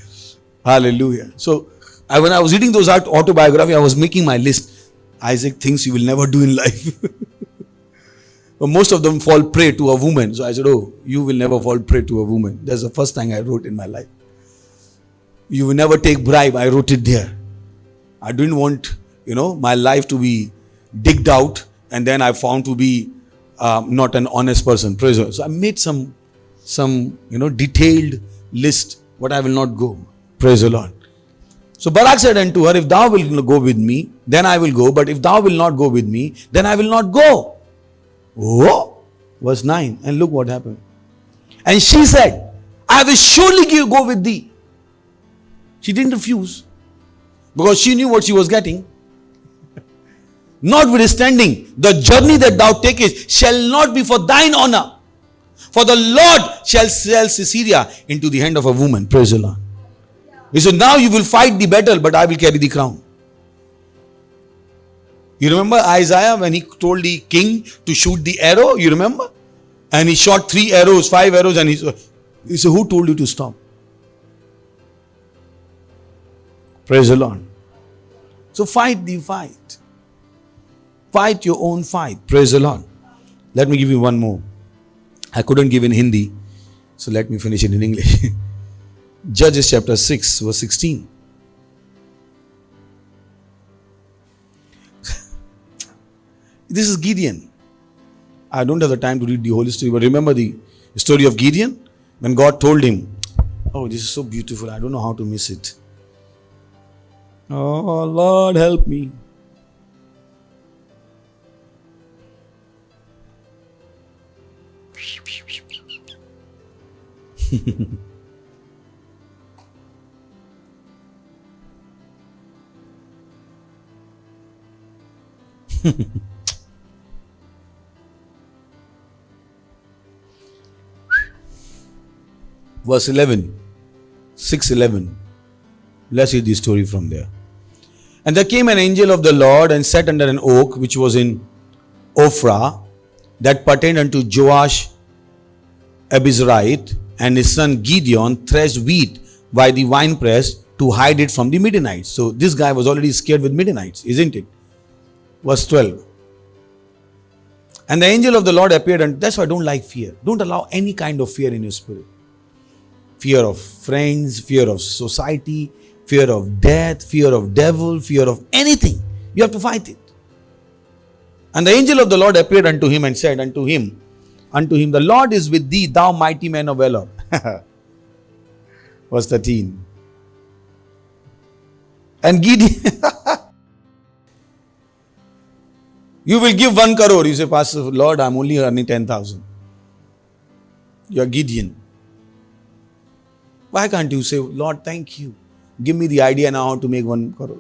Hallelujah. So, when I was reading those autobiography, I was making my list. Isaac, things you will never do in life. But most of them fall prey to a woman. So I said, oh, you will never fall prey to a woman. That's the first thing I wrote in my life. You will never take bribe. I wrote it there. I didn't want, my life to be digged out and then I found to be not an honest person. Praise God. So I made some detailed list what I will not go. Praise the Lord. So Barak said unto her, If thou wilt go with me, then I will go. But if thou wilt not go with me, then I will not go. Oh, verse 9. And look what happened. And she said, I will surely go with thee. She didn't refuse. Because she knew what she was getting. Notwithstanding, the journey that thou takest shall not be for thine honor. For the Lord shall sell Sisera into the hand of a woman. Praise the Lord. He said, now you will fight the battle, but I will carry the crown. You remember Isaiah when he told the king to shoot the arrow? You remember? And he shot 3 arrows, 5 arrows, and he said, who told you to stop? Praise the Lord. So fight the fight. Fight your own fight. Praise the Lord. Let me give you one more. I couldn't give in Hindi, so let me finish it in English. Judges chapter 6 verse 16. This is Gideon. I don't have the time to read the whole story, but remember the story of Gideon? When God told him, oh, this is so beautiful, I don't know how to miss it. Oh, Lord, help me. Verse 11, 6:11. Let's read the story from there. And there came an angel of the Lord and sat under an oak which was in Ophrah, that pertained unto Joash Abizrite and his son Gideon threshed wheat by the winepress to hide it from the Midianites. So this guy was already scared with Midianites, isn't it? Verse 12. And the angel of the Lord appeared, and that's why I don't like fear. Don't allow any kind of fear in your spirit. Fear of friends, fear of society, fear of death, fear of devil, fear of anything. You have to fight it. And the angel of the Lord appeared unto him and said unto him, the Lord is with thee, thou mighty man of valor. Verse 13. And Gideon, you will give 1 crore. You say, Pastor, Lord, I'm only earning 10,000. You are Gideon. Why can't you say, Lord, thank you. Give me the idea now how to make 1 crore.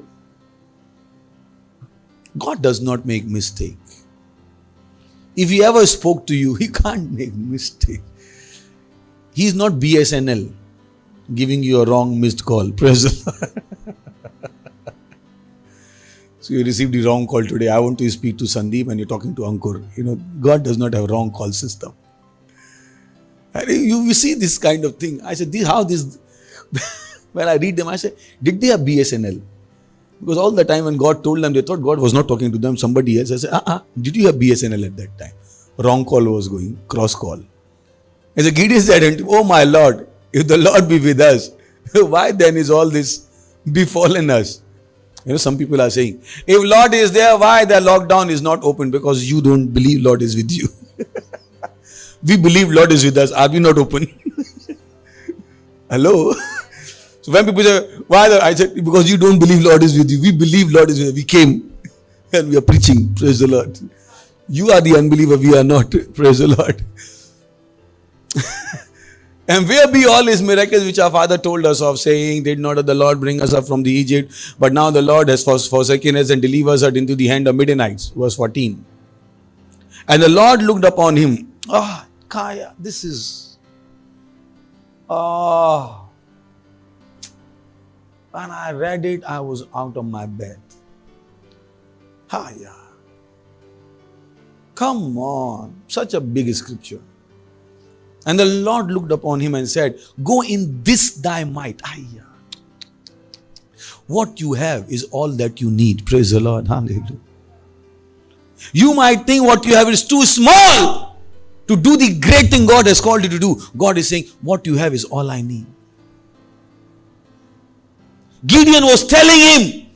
God does not make mistake. If he ever spoke to you, he can't make mistake. He is not BSNL giving you a wrong missed call. Praise the Lord. So you received the wrong call today. I want to speak to Sandeep and you're talking to Ankur. God does not have a wrong call system. And you see this kind of thing. I said, how this, when I read them, I said, did they have BSNL? Because all the time when God told them, they thought God was not talking to them, somebody else. I said, did you have BSNL at that time? Wrong call was going, cross call. And so Gideon said, oh my Lord, if the Lord be with us, why then is all this befallen us? Some people are saying, if Lord is there, why the lockdown is not open? Because you don't believe Lord is with you. We believe Lord is with us. Are we not open? Hello? So when people say, why? I said, because you don't believe Lord is with you. We believe Lord is with us. We came and we are preaching. Praise the Lord. You are the unbeliever. We are not. Praise the Lord. And where be all his miracles which our father told us of, saying, did not the Lord bring us up from the Egypt? But now the Lord has forsaken us and delivers us into the hand of Midianites. Verse 14. And the Lord looked upon him. Kaya, this is... when I read it, I was out of my bed. Kaya. Come on. Such a big scripture. And the Lord looked upon him and said, go in this thy might. What you have is all that you need. Praise the Lord. Hallelujah. You might think what you have is too small to do the great thing God has called you to do. God is saying, what you have is all I need. Gideon was telling him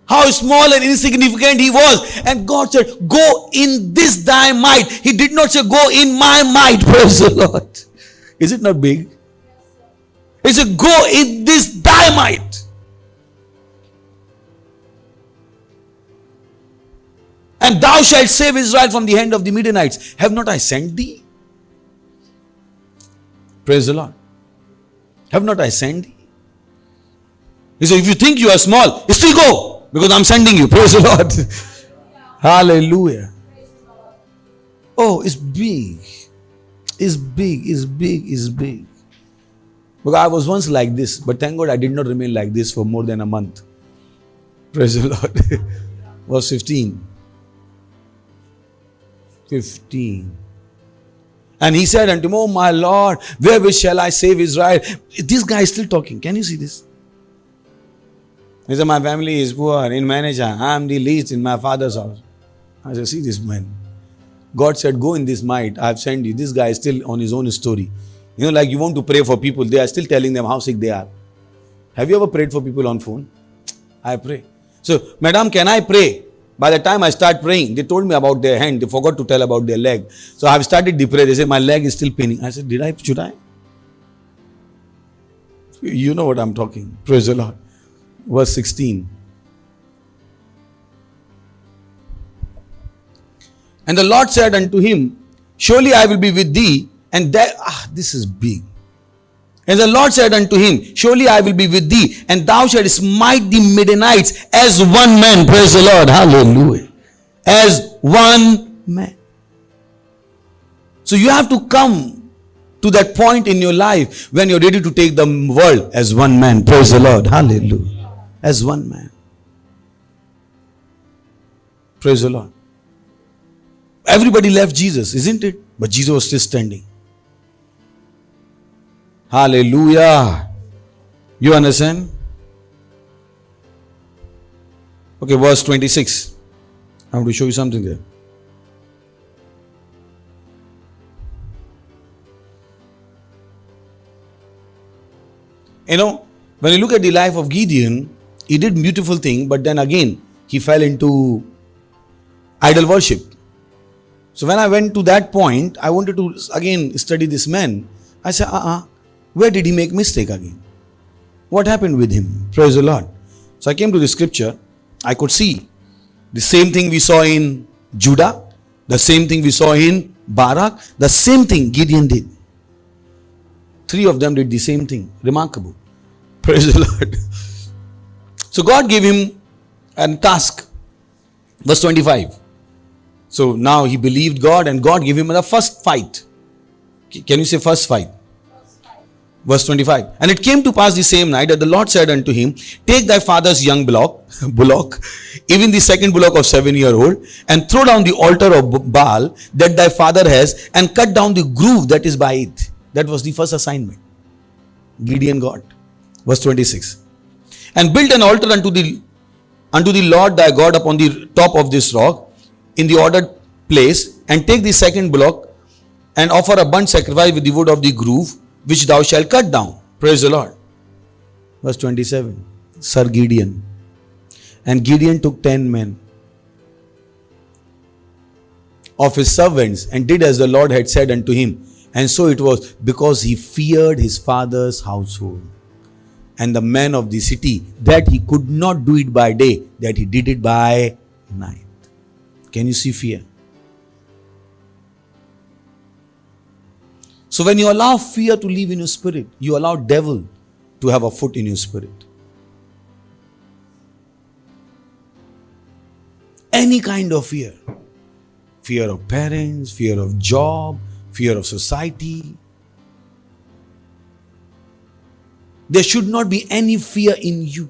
how small and insignificant he was. And God said, go in this thy might. He did not say, go in my might. Praise the Lord. Is it not big? He said, go in this thy might. And thou shalt save Israel from the hand of the Midianites. Have not I sent thee? Praise the Lord. Have not I sent thee? He said, if you think you are small, you still go. Because I'm sending you. Praise the Lord. Hallelujah. Oh, it's big. It's big. It's big. It's big. Because I was once like this. But thank God I did not remain like this for more than a month. Praise the Lord. Verse 15. 15. And he said unto him, oh my Lord, wherewith shall I save Israel? This guy is still talking. Can you see this? He said, my family is poor in Manager. I am the least in my father's house. I said, see this man. God said, go in this might. I have sent you. This guy is still on his own story. Like you want to pray for people. They are still telling them how sick they are. Have you ever prayed for people on phone? I pray. So, madam, can I pray? By the time I start praying, they told me about their hand. They forgot to tell about their leg. So, I have started the prayer. They say, my leg is still paining. I said, should I? You know what I'm talking. Praise the Lord. Verse 16. And the Lord said unto him, surely I will be with thee. And that, this is big. And the Lord said unto him, surely I will be with thee, and thou shalt smite the Midianites as one man. Praise the Lord. Hallelujah. As one man. So you have to come to that point in your life when you're ready to take the world as one man. Praise the Lord. Hallelujah. As one man. Praise the Lord. Everybody left Jesus, isn't it? But Jesus was still standing. Hallelujah. You understand? Okay, verse 26. I want to show you something there. You know, when you look at the life of Gideon, he did beautiful thing, but then again, he fell into idol worship. So when I went to that point, I wanted to again study this man. I said, where did he make mistake again? What happened with him? Praise the Lord. So I came to the scripture. I could see the same thing we saw in Judah, the same thing we saw in Barak, the same thing Gideon did. Three of them did the same thing. Remarkable. Praise the Lord. So God gave him a task. Verse 25. So now he believed God and God gave him the first fight. Can you say first fight? Verse 25. And it came to pass the same night that the Lord said unto him, take thy father's young bullock, even the second bullock of 7-year-old, and throw down the altar of Baal that thy father has, and cut down the groove that is by it. That was the first assignment Gideon got. Verse 26. And build an altar unto the Lord thy God upon the top of this rock, in the ordered place, and take the second bullock, and offer a burnt sacrifice with the wood of the groove, which thou shalt cut down. Praise the Lord. Verse 27. Sir Gideon. And Gideon took 10 men of his servants, and did as the Lord had said unto him. And so it was, because he feared his father's household and the men of the city, that he could not do it by day, that he did it by night. Can you see fear? So when you allow fear to live in your spirit, you allow devil to have a foot in your spirit. Any kind of fear. Fear of parents, fear of job, fear of society. There should not be any fear in you.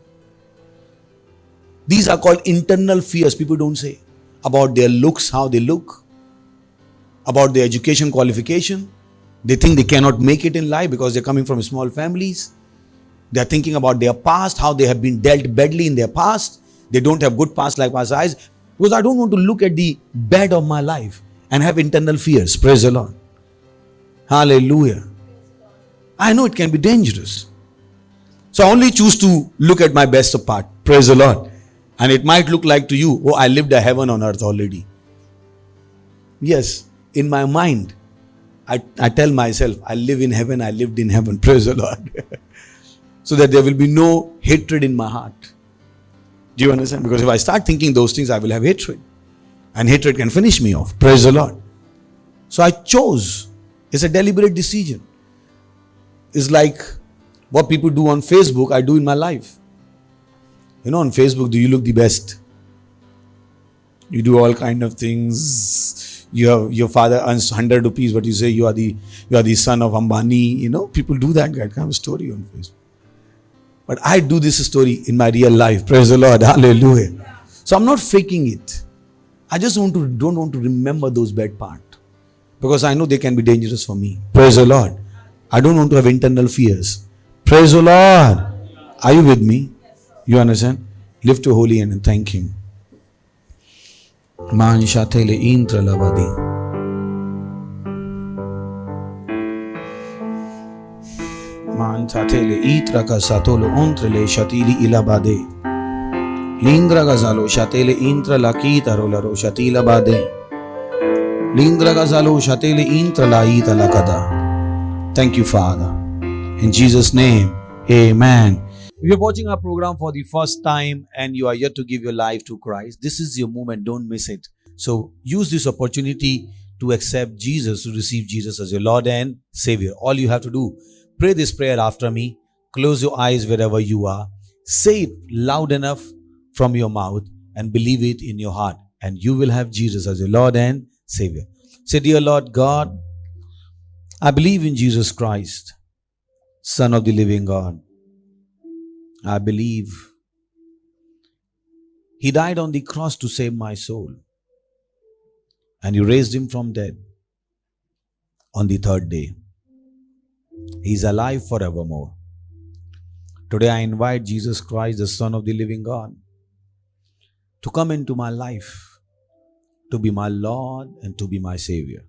These are called internal fears. People don't say about their looks, how they look, about their education qualification. They think they cannot make it in life because they're coming from small families. They're thinking about their past, how they have been dealt badly in their past. They don't have good past like past eyes. Because I don't want to look at the bad of my life and have internal fears. Praise the Lord. Hallelujah. I know it can be dangerous. So I only choose to look at my best part. Praise the Lord. And it might look like to you, oh, I lived a heaven on earth already. Yes, in my mind, I tell myself, I live in heaven, I lived in heaven. Praise the Lord. So that there will be no hatred in my heart. Do you understand? Because if I start thinking those things, I will have hatred. And hatred can finish me off. Praise the Lord. So I chose. It's a deliberate decision. It's like what people do on Facebook, I do in my life. You know, on Facebook, do you look the best? You do all kind of things. Your father earns 100 rupees, but you say you are the son of Ambani. You know, people do that kind of story on Facebook. But I do this story in my real life. Praise the Lord. Hallelujah. So I'm not faking it. I just don't want to remember those bad parts. Because I know they can be dangerous for me. Praise the Lord. I don't want to have internal fears. Praise the Lord. Are you with me? You understand? Lift your holy hand and thank Him. Man shatele intra lavadi. Man tatele itra ka satolo ontrele shatili ilabade. Lindra gazalo shatele intra la kita rolaro shatila bade. Lindra gazalo shatele intra la ita la kada. Thank you, Father. In Jesus' name, amen. If you're watching our program for the first time and you are yet to give your life to Christ, this is your moment. Don't miss it. So use this opportunity to accept Jesus, to receive Jesus as your Lord and Savior. All you have to do, pray this prayer after me. Close your eyes wherever you are. Say it loud enough from your mouth and believe it in your heart. And you will have Jesus as your Lord and Savior. Say, dear Lord God, I believe in Jesus Christ, Son of the living God. I believe He died on the cross to save my soul. And You raised Him from dead on the third day. He's alive forevermore. Today I invite Jesus Christ, the Son of the living God, to come into my life, to be my Lord and to be my Savior.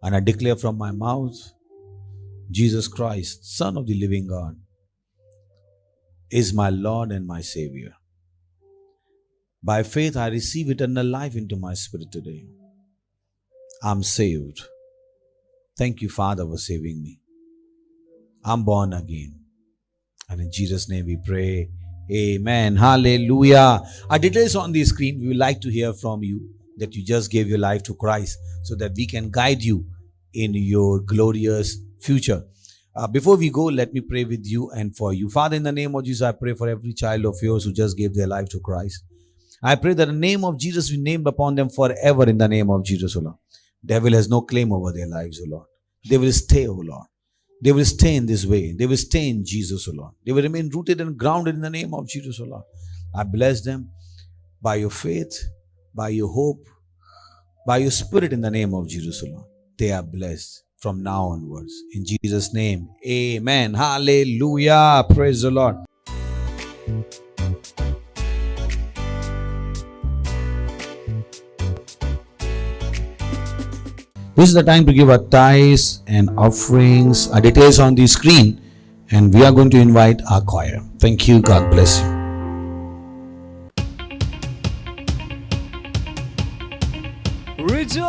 And I declare from my mouth, Jesus Christ, Son of the living God, is my Lord and my Savior. By faith, I receive eternal life into my spirit today. I'm saved. Thank you, Father, for saving me. I'm born again. And in Jesus' name we pray. Amen. Hallelujah. Our details on the screen. We would like to hear from you that you just gave your life to Christ so that we can guide you in your glorious future. Before we go, let me pray with you and for you. Father, in the name of Jesus, I pray for every child of yours who just gave their life to Christ. I pray that the name of Jesus be named upon them forever in the name of Jesus, O Lord. Devil has no claim over their lives, O Lord. They will stay, O Lord. They will stay in this way. They will stay in Jesus, O Lord. They will remain rooted and grounded in the name of Jesus, O Lord. I bless them by your faith, by your hope, by your spirit in the name of Jesus, O Lord. They are blessed from now onwards. In Jesus' name, amen. Hallelujah. Praise the Lord. This is the time to give our tithes and offerings. Our details on the screen. And we are going to invite our choir. Thank you. God bless you. Rejoice!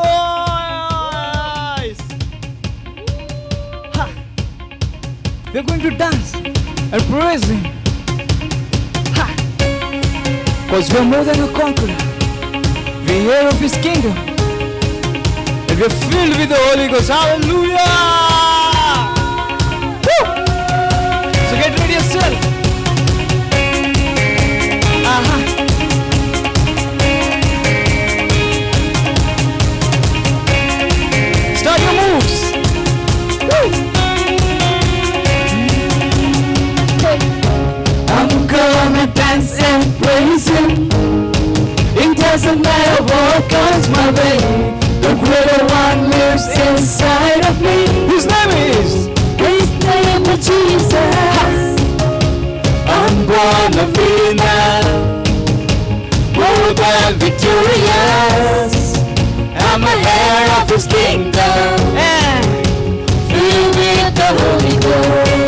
Ha! We're going to dance and praise Him. Ha! Because we're more than a conqueror. We're here of His kingdom. And we're filled with the Holy Ghost. Hallelujah! Woo! So get ready yourself. Start your moves. Woo! I'm gonna dance and praise Him. It doesn't matter what comes my way. The greater one lives inside of me. His name is Jesus. I'm gonna be now more than victorious. I'm a heir of His kingdom and filled with the Holy Ghost.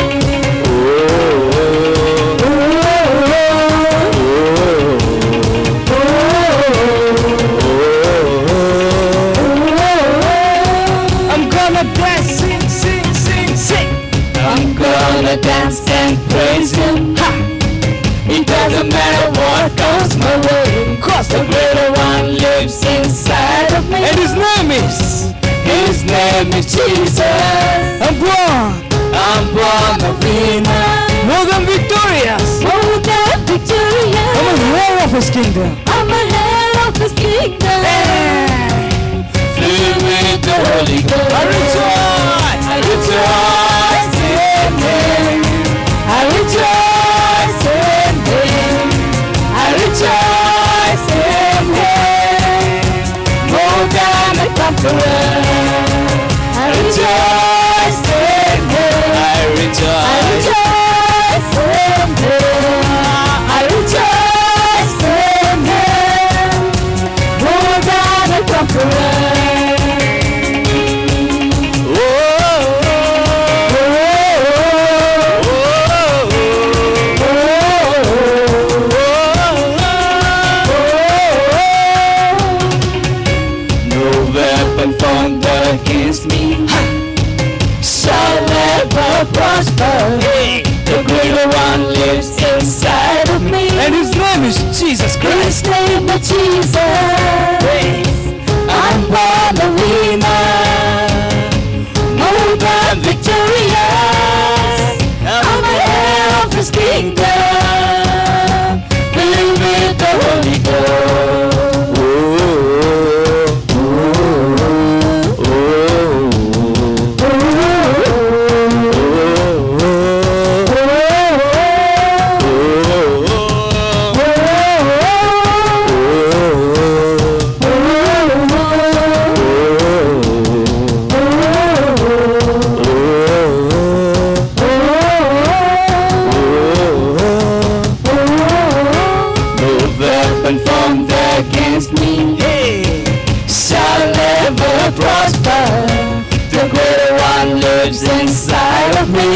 Dance and praise Him. Ha! It doesn't matter what comes my way, 'cause the greater one lives inside of me. And His name is Jesus. I'm born a winner, more than victorious. I'm a heir of His kingdom. Filled with the Holy Ghost. I rejoice in Him. I rejoice in Him. I rejoice in Him. More than a conqueror. I rejoice in Him. I rejoice in Him. I rejoice in Him. More than a conqueror. Against me shall never prosper. The greater one lives inside of me, and His name is Jesus Christ. His name is Jesus. I'm born a winner, more than victorious. I'm a heir of His kingdom, filled with the Holy Ghost. of me.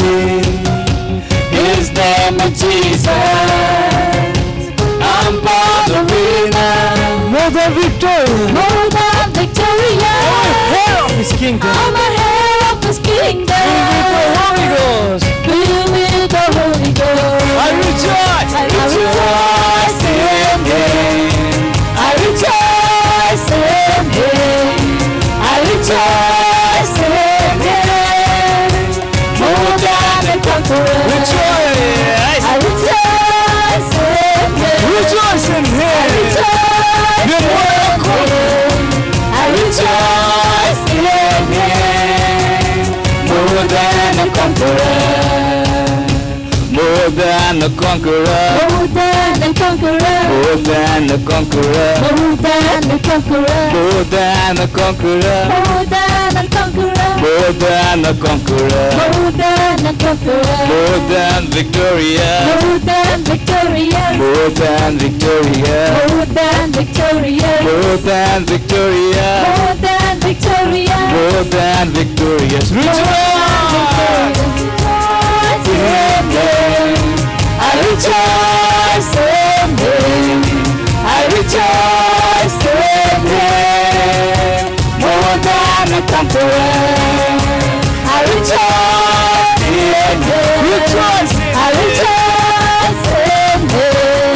His name is Jesus. I'm born a winner. More than victorious. More than victorious. I'm a heir of His kingdom. I'm a heir of His kingdom. Fill me with the Holy Ghost. I rejoice. I rejoice in Him. I rejoice in Him. I rejoice in Him. More than a conqueror. Rejoice. I rejoice in Him. Rejoice in Him. I rejoice in Him. I rejoice in Him. More than a conqueror. More than a conqueror. More than a conqueror. More than a conqueror. More than a conqueror. More than a conqueror. More than a conqueror. More than a conqueror. More than a conqueror. More than victorious. More than victorious. More than victorious. More than victorious. More than victorious. More than victorious. More than victorious. Rejoice! I rejoice in Him. I rejoice in Him. More than a conqueror. I rejoice in Him. Rejoice! I rejoice in Him.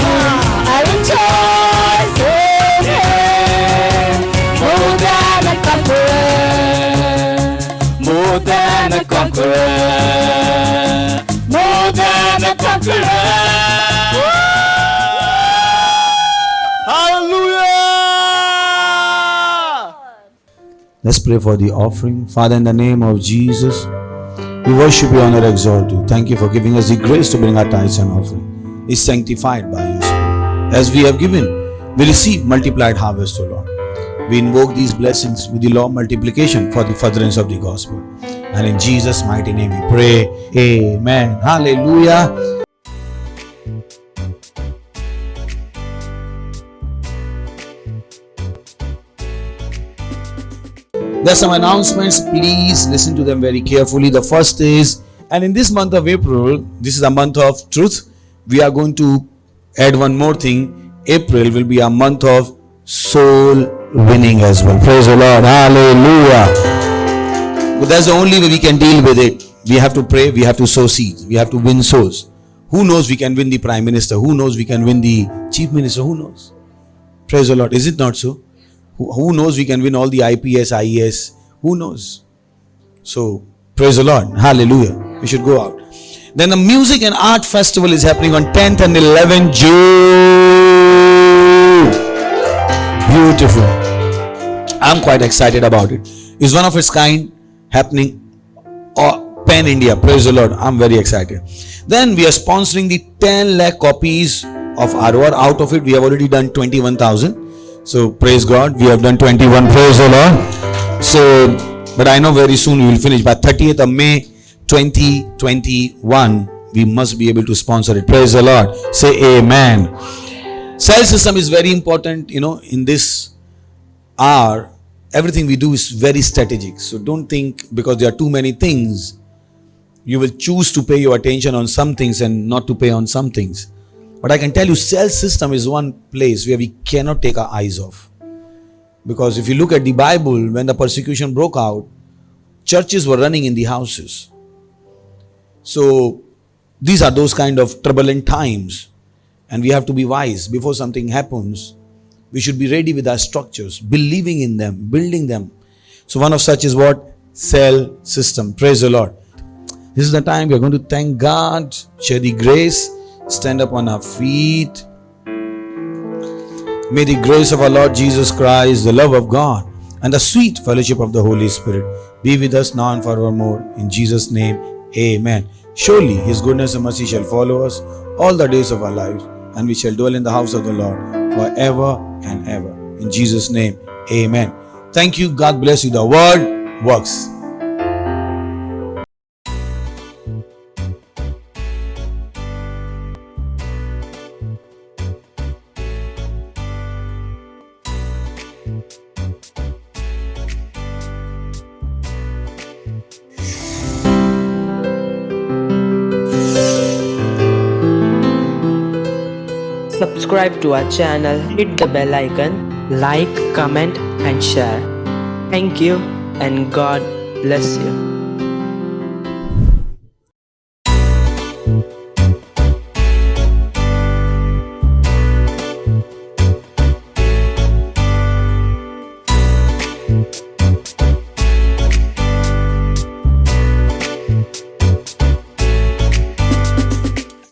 I rejoice in Him. More than a conqueror. More than a conqueror. More than a conqueror. Hallelujah! Let's pray for the offering. Father, in the name of Jesus, we worship you, honor, exalt you. Thank you for giving us the grace to bring our tithes and offering. It's sanctified by your Spirit. As we have given, we receive multiplied harvest, O Lord. We invoke these blessings with the law of multiplication for the furtherance of the gospel. And in Jesus' mighty name we pray. Amen. Hallelujah. There's some announcements. Please listen to them very carefully. The first is, and in this month of April, this is a month of truth. We are going to add one more thing. April will be a month of soul winning as well. Praise the Lord. Hallelujah. But that's the only way we can deal with it. We have to pray, we have to sow seeds, we have to win souls. Who knows we can win the Prime Minister? Who knows we can win the Chief Minister? Who knows? Praise the Lord. Is it not so? Who knows we can win all the IPS, IES? Who knows? So, praise the Lord. Hallelujah. We should go out. Then the Music and Art Festival is happening on 10th and 11th June. Beautiful. I'm quite excited about it. It's one of its kind happening Pan India. Praise the Lord. I'm very excited. Then we are sponsoring the 10 lakh copies of our work. Out of it, we have already done 21,000. So praise God. We have done 21. Praise the Lord. So, but I know very soon we will finish. By 30th of May 2021, we must be able to sponsor it. Praise the Lord. Say amen. Cell system is very important. In this hour, everything we do is very strategic. So don't think because there are too many things, you will choose to pay your attention on some things and not to pay on some things. But I can tell you, cell system is one place where we cannot take our eyes off. Because if you look at the Bible, when the persecution broke out, churches were running in the houses. So these are those kind of turbulent times. And we have to be wise. Before something happens, we should be ready with our structures, believing in them, building them. So one of such is what? Cell system. Praise the Lord. This is the time we are going to thank God, share the grace, stand up on our feet. May the grace of our Lord Jesus Christ, the love of God, and the sweet fellowship of the Holy Spirit be with us now and forevermore. In Jesus' name, amen. Surely His goodness and mercy shall follow us all the days of our lives, and we shall dwell in the house of the Lord forever and ever. In Jesus' name, amen. Thank you. God bless you. The word works. subscribe to our channel, hit the bell icon, like, comment and share. Thank you and God bless you.